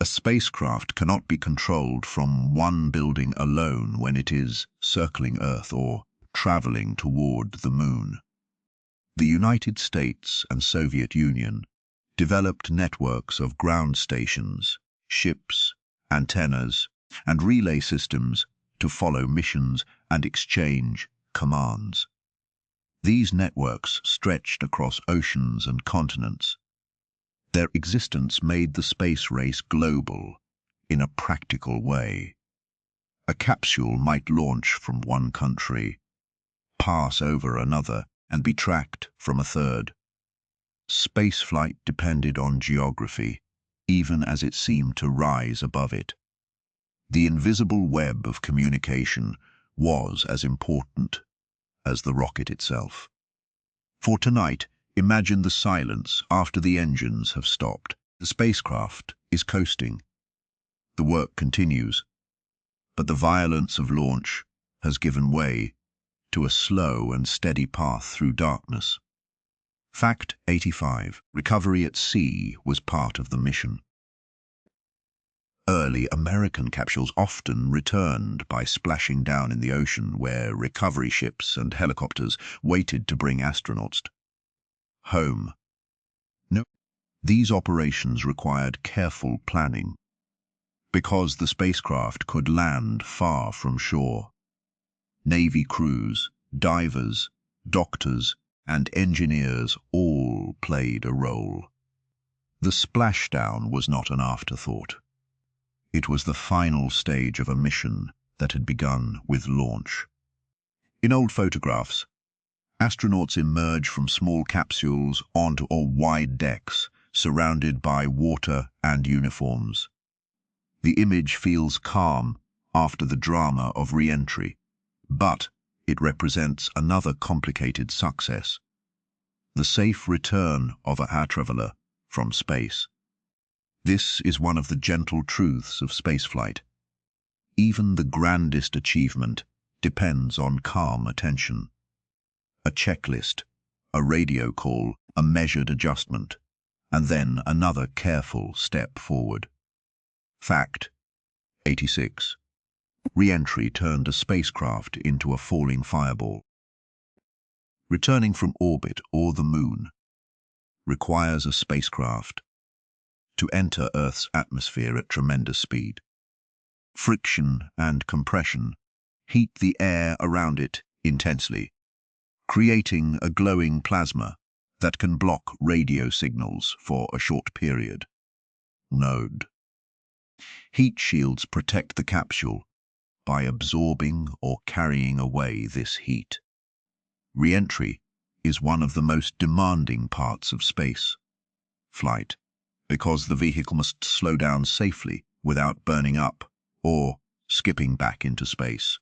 A spacecraft cannot be controlled from one building alone when it is circling Earth or traveling toward the moon. The United States and Soviet Union developed networks of ground stations, ships, antennas, and relay systems to follow missions and exchange commands. These networks stretched across oceans and continents. Their existence made the space race global in a practical way. A capsule might launch from one country, pass over another, and be tracked from a third. Spaceflight depended on geography, even as it seemed to rise above it. The invisible web of communication was as important as the rocket itself. For tonight, imagine the silence after the engines have stopped. The spacecraft is coasting. The work continues, but the violence of launch has given way to a slow and steady path through darkness. Fact 85. Recovery at sea was part of the mission. Early American capsules often returned by splashing down in the ocean where recovery ships and helicopters waited to bring astronauts home. No, these operations required careful planning because the spacecraft could land far from shore. Navy crews, divers, doctors, and engineers all played a role. The splashdown was not an afterthought. It was the final stage of a mission that had begun with launch. In old photographs, astronauts emerge from small capsules onto wide decks, surrounded by water and uniforms. The image feels calm, after the drama of re-entry, but it represents another complicated success: the safe return of a traveler from space. This is one of the gentle truths of spaceflight. Even the grandest achievement depends on calm attention. A checklist, a radio call, a measured adjustment, and then another careful step forward. Fact 86. Re-entry turned a spacecraft into a falling fireball. Returning from orbit or the moon requires a spacecraft to enter Earth's atmosphere at tremendous speed. Friction and compression heat the air around it intensely, creating a glowing plasma that can block radio signals for a short period. Node. Heat shields protect the capsule by absorbing or carrying away this heat. Re-entry is one of the most demanding parts of space flight, because the vehicle must slow down safely without burning up or skipping back into space.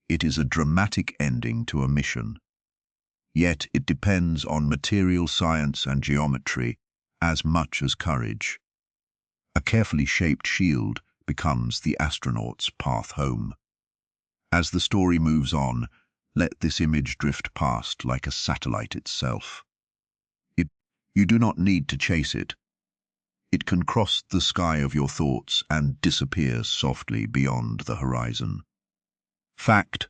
It is a dramatic ending to a mission, yet it depends on material science and geometry as much as courage. A carefully shaped shield becomes the astronaut's path home. As the story moves on, let this image drift past like a satellite itself. You do not need to chase it. It can cross the sky of your thoughts and disappear softly beyond the horizon. Fact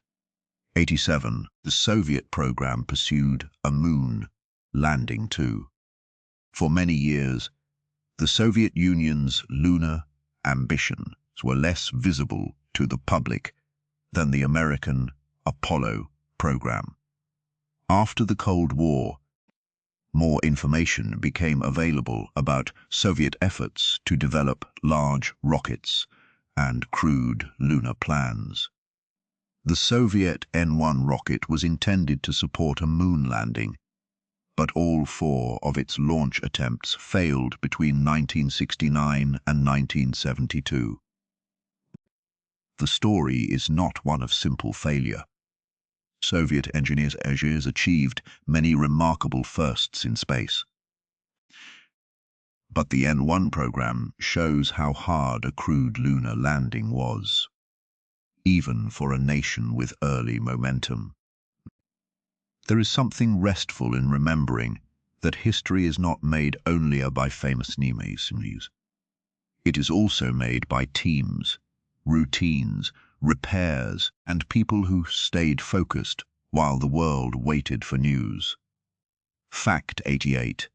87. The Soviet program pursued a moon landing too. For many years, the Soviet Union's lunar ambitions were less visible to the public than the American Apollo program. After the Cold War, more information became available about Soviet efforts to develop large rockets and crewed lunar plans. The Soviet N-1 rocket was intended to support a moon landing, but all 4 of its launch attempts failed between 1969 and 1972. The story is not one of simple failure. Soviet engineers achieved many remarkable firsts in space. But the N-1 program shows how hard a crewed lunar landing was, even for a nation with early momentum. There is something restful in remembering that history is not made only by famous names. It is also made by teams, routines, repairs, and people who stayed focused while the world waited for news. Fact 88.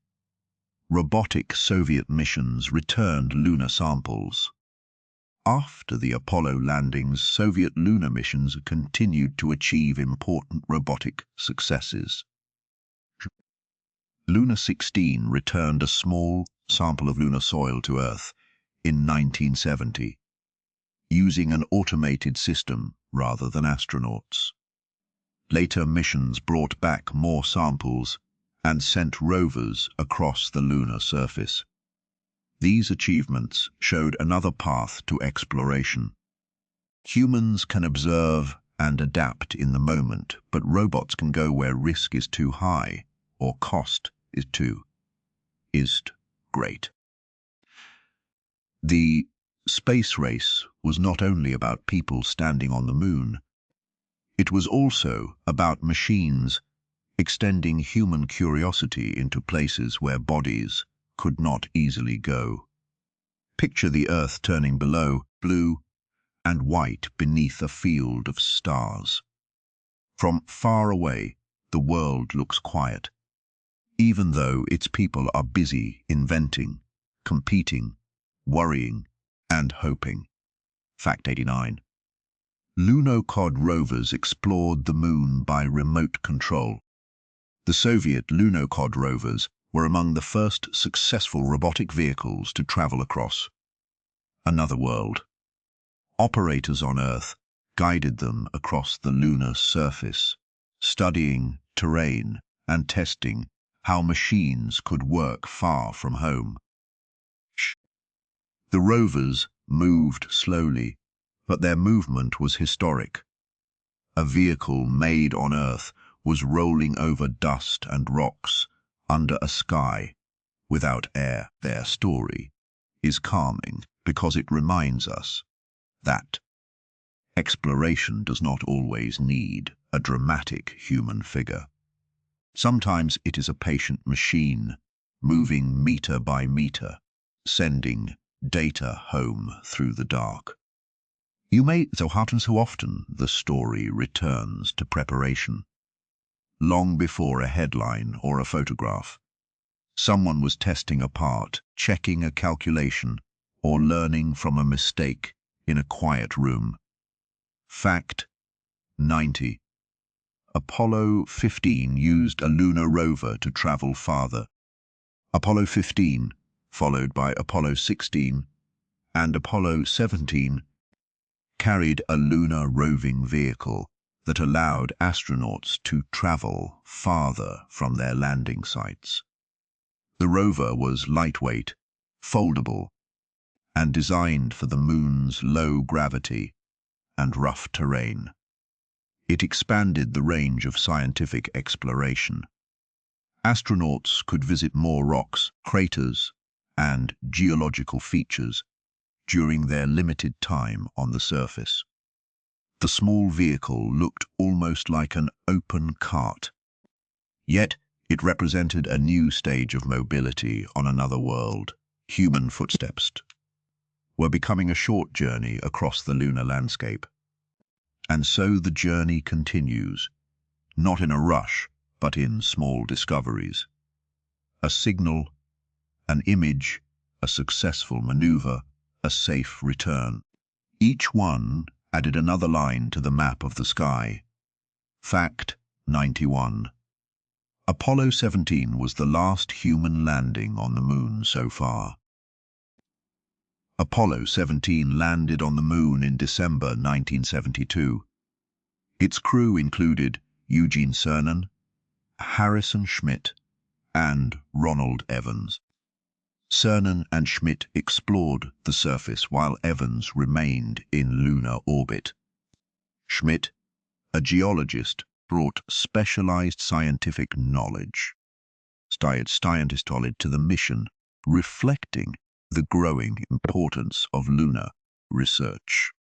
Robotic Soviet missions returned lunar samples. After the Apollo landings, Soviet lunar missions continued to achieve important robotic successes. Luna 16 returned a small sample of lunar soil to Earth in 1970, using an automated system rather than astronauts. Later missions brought back more samples and sent rovers across the lunar surface. These achievements showed another path to exploration. Humans can observe and adapt in the moment, but robots can go where risk is too high or cost is great. The space race was not only about people standing on the moon. It was also about machines extending human curiosity into places where bodies could not easily go. Picture the Earth turning below, blue and white beneath a field of stars. From far away, the world looks quiet, even though its people are busy inventing, competing, worrying, and hoping. Fact 89. Lunokhod rovers explored the moon by remote control. The Soviet Lunokhod rovers were among the first successful robotic vehicles to travel across another world. Operators on Earth guided them across the lunar surface, studying terrain and testing how machines could work far from home. The rovers moved slowly, but their movement was historic. A vehicle made on Earth was rolling over dust and rocks under a sky without air. Their story is calming because it reminds us that exploration does not always need a dramatic human figure. Sometimes it is a patient machine, moving meter by meter, sending data home through the dark. So often the story returns to preparation. Long before a headline or a photograph, someone was testing a part, checking a calculation, or learning from a mistake in a quiet room. Fact 90. Apollo 15 used a lunar rover to travel farther. Apollo 15, followed by Apollo 16 and Apollo 17, carried a lunar roving vehicle that allowed astronauts to travel farther from their landing sites. The rover was lightweight, foldable, and designed for the moon's low gravity and rough terrain. It expanded the range of scientific exploration. Astronauts could visit more rocks, craters, and geological features during their limited time on the surface. The small vehicle looked almost like an open cart, yet it represented a new stage of mobility on another world. Human footsteps were becoming a short journey across the lunar landscape. And so the journey continues, not in a rush, but in small discoveries. A signal, an image, a successful maneuver, a safe return. Each one added another line to the map of the sky. Fact 91. Apollo 17 was the last human landing on the moon so far. Apollo 17 landed on the moon in December 1972. Its crew included Eugene Cernan, Harrison Schmitt, and Ronald Evans. Cernan and Schmitt explored the surface while Evans remained in lunar orbit. Schmitt, a geologist, brought specialized scientific knowledge to the mission, reflecting the growing importance of lunar research.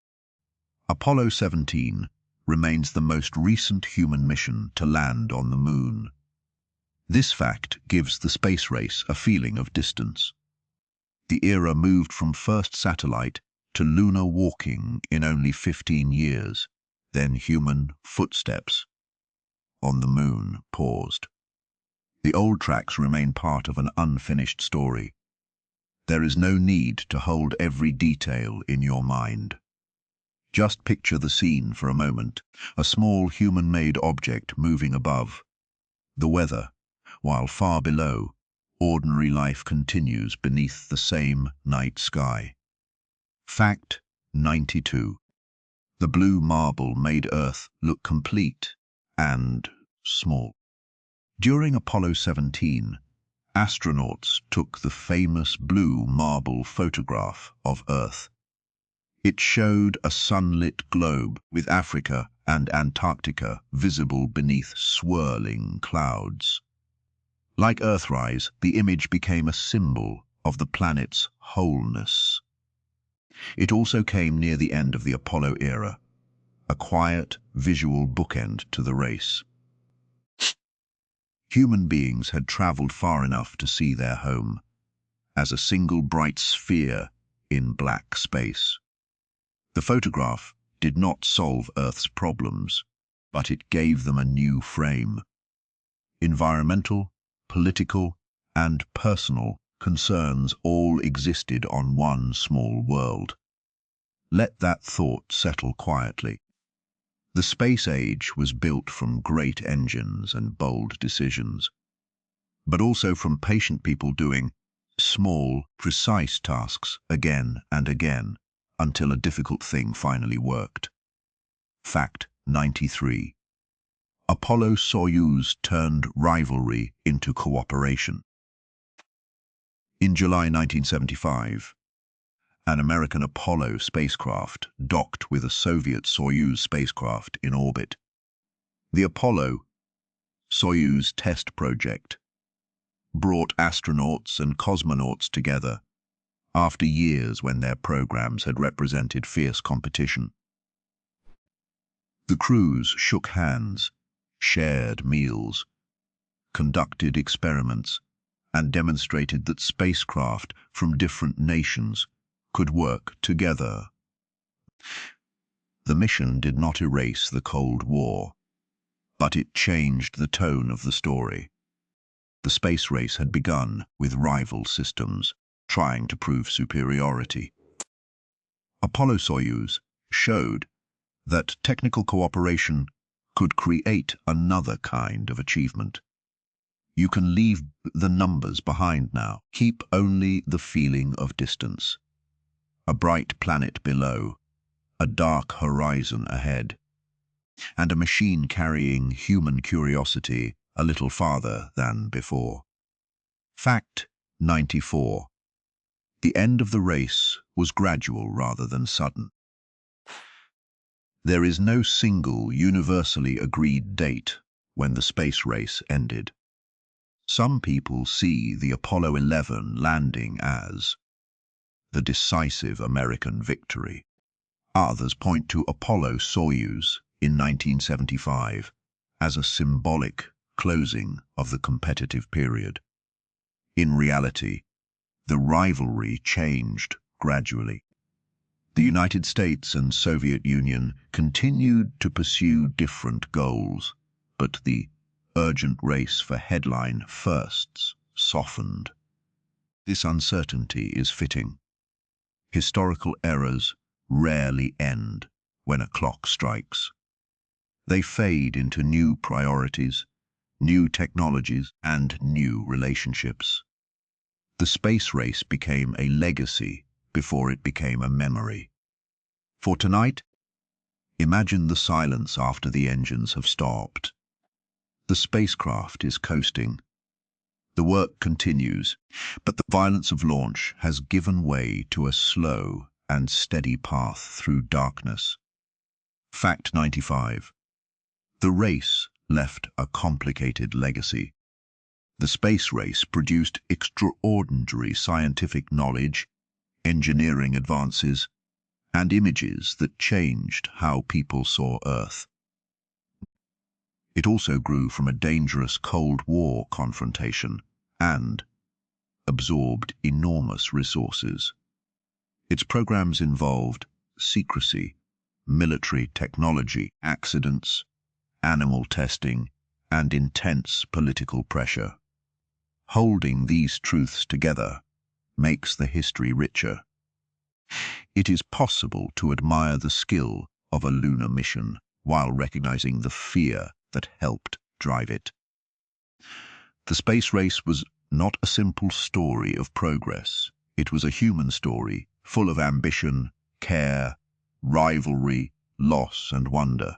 Apollo 17 remains the most recent human mission to land on the moon. This fact gives the space race a feeling of distance. The era moved from first satellite to lunar walking in only 15 years, then human footsteps on the moon paused. The old tracks remain part of an unfinished story. There is no need to hold every detail in your mind. Just picture the scene for a moment, a small human-made object moving above the weather, while far below, ordinary life continues beneath the same night sky. Fact 92. The blue marble made Earth look complete and small. During Apollo 17, astronauts took the famous blue marble photograph of Earth. It showed a sunlit globe with Africa and Antarctica visible beneath swirling clouds. Like Earthrise, the image became a symbol of the planet's wholeness. It also came near the end of the Apollo era, a quiet, visual bookend to the race. Human beings had traveled far enough to see their home as a single bright sphere in black space. The photograph did not solve Earth's problems, but it gave them a new frame. Environmental, political, and personal concerns all existed on one small world. Let that thought settle quietly. The space age was built from great engines and bold decisions, but also from patient people doing small, precise tasks again and again until a difficult thing finally worked. Fact 93. Apollo-Soyuz turned rivalry into cooperation. In July 1975, An American Apollo spacecraft docked with a Soviet Soyuz spacecraft in orbit. The Apollo-Soyuz test project brought astronauts and cosmonauts together after years when their programs had represented fierce competition. The crews shook hands, shared meals, conducted experiments, and demonstrated that spacecraft from different nations could work together. The mission did not erase the Cold War, but it changed the tone of the story. The space race had begun with rival systems trying to prove superiority. Apollo-Soyuz showed that technical cooperation could create another kind of achievement. You can leave the numbers behind now. Keep only the feeling of distance. A bright planet below, a dark horizon ahead, and a machine carrying human curiosity a little farther than before. Fact 94. The end of the race was gradual rather than sudden. There is no single universally agreed date when the space race ended. Some people see the Apollo 11 landing as the decisive American victory. Others point to Apollo-Soyuz in 1975 as a symbolic closing of the competitive period. In reality, the rivalry changed gradually. The United States and Soviet Union continued to pursue different goals, but the urgent race for headline firsts softened. This uncertainty is fitting. Historical errors rarely end when a clock strikes. They fade into new priorities, new technologies, and new relationships. The space race became a legacy before it became a memory. For tonight, imagine the silence after the engines have stopped. The spacecraft is coasting. The work continues, but the violence of launch has given way to a slow and steady path through darkness. Fact 95. The race left a complicated legacy. The space race produced extraordinary scientific knowledge, engineering advances, and images that changed how people saw Earth. It also grew from a dangerous Cold War confrontation and absorbed enormous resources. Its programs involved secrecy, military technology, accidents, animal testing, and intense political pressure. Holding these truths together makes the history richer. It is possible to admire the skill of a lunar mission while recognizing the fear that helped drive it. The space race was not a simple story of progress. It was a human story full of ambition, care, rivalry, loss, and wonder.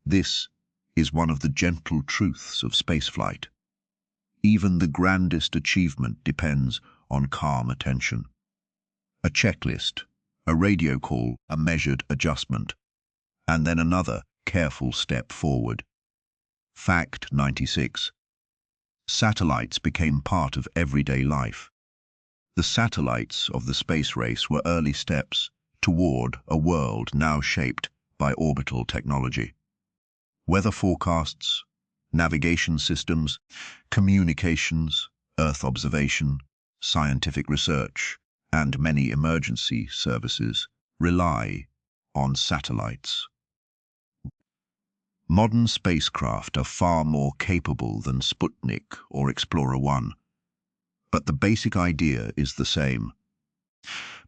This is one of the gentle truths of spaceflight. Even the grandest achievement depends on calm attention. A checklist, a radio call, a measured adjustment, and then another careful step forward. Fact 96. Satellites became part of everyday life. The satellites of the space race were early steps toward a world now shaped by orbital technology. Weather forecasts, navigation systems, communications, Earth observation, scientific research, and many emergency services rely on satellites. Modern spacecraft are far more capable than Sputnik or Explorer 1, but the basic idea is the same.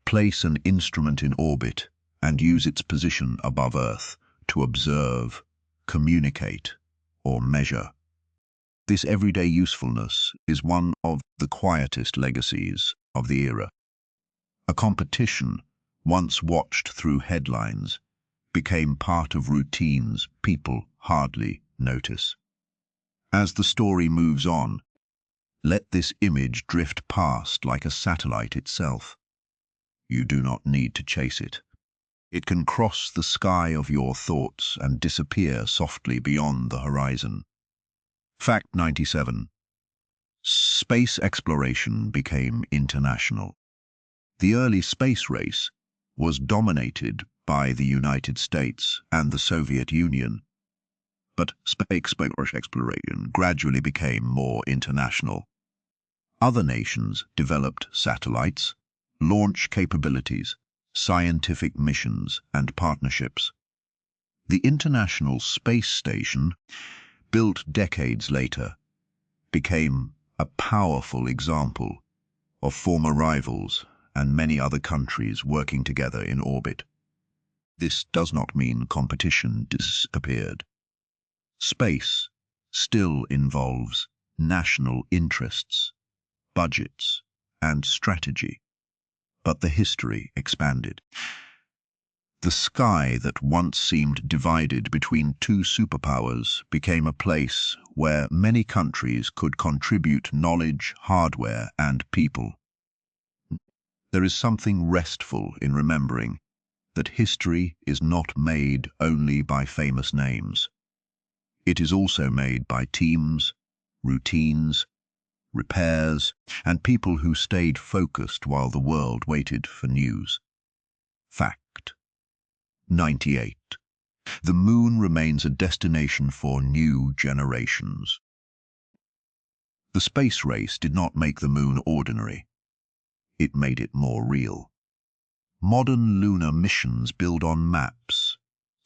Place an instrument in orbit and use its position above Earth to observe, communicate, or measure. This everyday usefulness is one of the quietest legacies of the era. A competition, once watched through headlines, became part of routines people hardly notice. As the story moves on, let this image drift past like a satellite itself. You do not need to chase it. It can cross the sky of your thoughts and disappear softly beyond the horizon. Fact 97. Space exploration became international. The early space race was dominated by the United States and the Soviet Union, but space exploration gradually became more international. Other nations developed satellites, launch capabilities, scientific missions, and partnerships. The International Space Station, built decades later, became a powerful example of former rivals and many other countries working together in orbit. This does not mean competition disappeared. Space still involves national interests, budgets, and strategy, but the history expanded. The sky that once seemed divided between two superpowers became a place where many countries could contribute knowledge, hardware, and people. There is something restful in remembering that history is not made only by famous names. It is also made by teams, routines, repairs, and people who stayed focused while the world waited for news. Fact 98. The moon remains a destination for new generations. The space race did not make the moon ordinary. It made it more real. Modern lunar missions build on maps,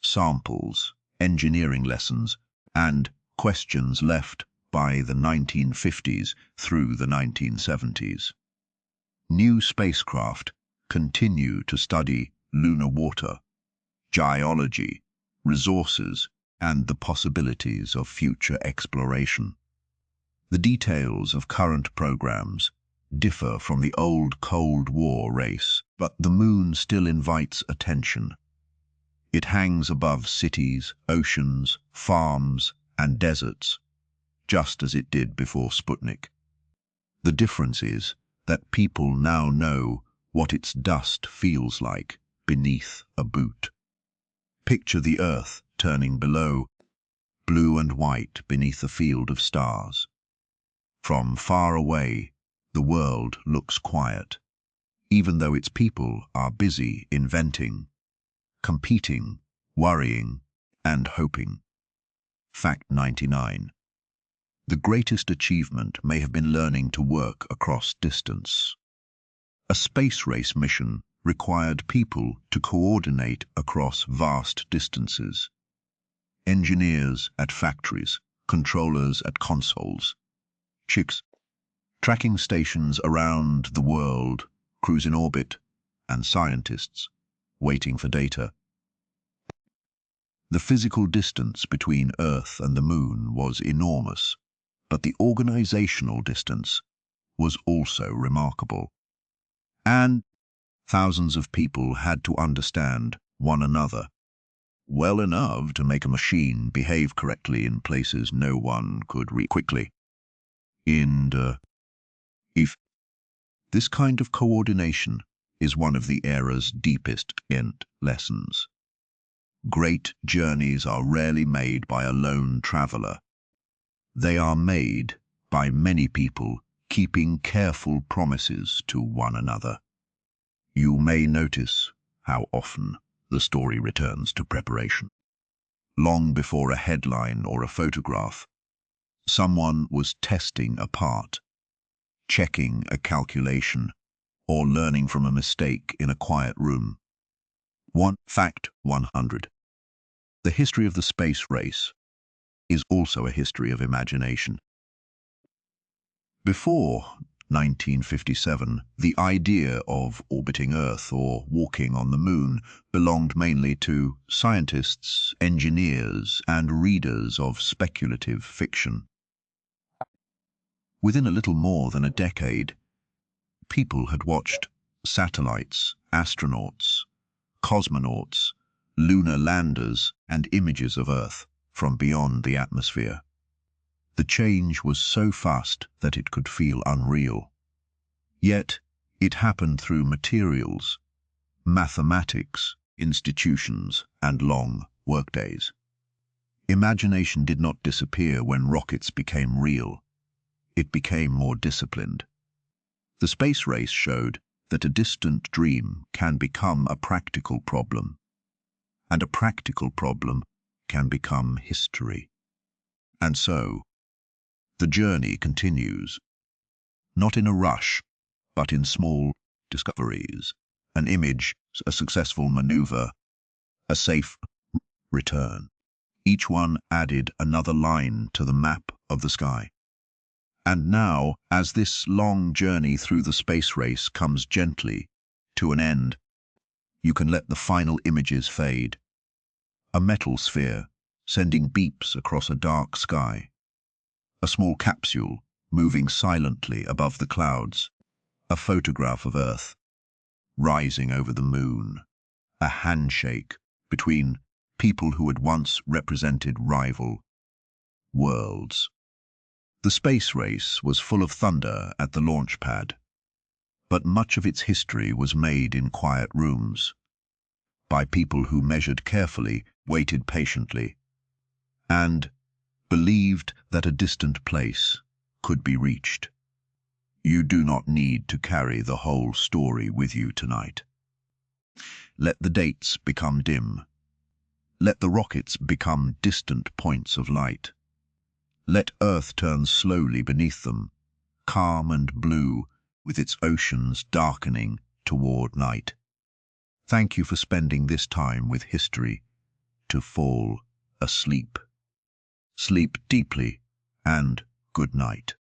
samples, engineering lessons, and questions left by the 1950s through the 1970s. New spacecraft continue to study lunar water, geology, resources, and the possibilities of future exploration. The details of current programs differ from the old Cold War race, but the moon still invites attention. It hangs above cities, oceans, farms, and deserts, just as it did before Sputnik. The difference is that people now know what its dust feels like beneath a boot. Picture the Earth turning below, blue and white beneath a field of stars. From far away, the world looks quiet, even though its people are busy inventing, competing, worrying, and hoping. Fact 99. The greatest achievement may have been learning to work across distance. A space race mission required people to coordinate across vast distances. Engineers at factories, controllers at consoles, chicks, tracking stations around the world, crews in orbit, and scientists waiting for data. The physical distance between Earth and the moon was enormous, but the organizational distance was also remarkable. And thousands of people had to understand one another well enough to make a machine behave correctly in places no one could read quickly. If this kind of coordination is one of the era's deepest lessons. Great journeys are rarely made by a lone traveler. They are made by many people keeping careful promises to one another. You may notice how often the story returns to preparation. Long before a headline or a photograph, someone was testing a part, checking a calculation, or learning from a mistake in a quiet room. Fact 100. The history of the space race is also a history of imagination. Before 1957, the idea of orbiting Earth or walking on the moon belonged mainly to scientists, engineers, and readers of speculative fiction. Within a little more than a decade, people had watched satellites, astronauts, cosmonauts, lunar landers, and images of Earth from beyond the atmosphere. The change was so fast that it could feel unreal. Yet, it happened through materials mathematics, institutions, and long workdays. Imagination did not disappear when rockets became real. It became more disciplined. The space race showed that a distant dream can become a practical problem, and a practical problem can become history. And so, the journey continues, not in a rush, but in small discoveries, an image, a successful maneuver, a safe return. Each one added another line to the map of the sky. And now, as this long journey through the space race comes gently to an end, you can let the final images fade. A metal sphere sending beeps across a dark sky. A small capsule moving silently above the clouds. A photograph of Earth rising over the moon. A handshake between people who had once represented rival worlds. The space race was full of thunder at the launch pad, but much of its history was made in quiet rooms, by people who measured carefully, waited patiently, and believed that a distant place could be reached. You do not need to carry the whole story with you tonight. Let the dates become dim. Let the rockets become distant points of light. Let Earth turn slowly beneath them, calm and blue, with its oceans darkening toward night. Thank you for spending this time with history to fall asleep. Sleep deeply, and good night.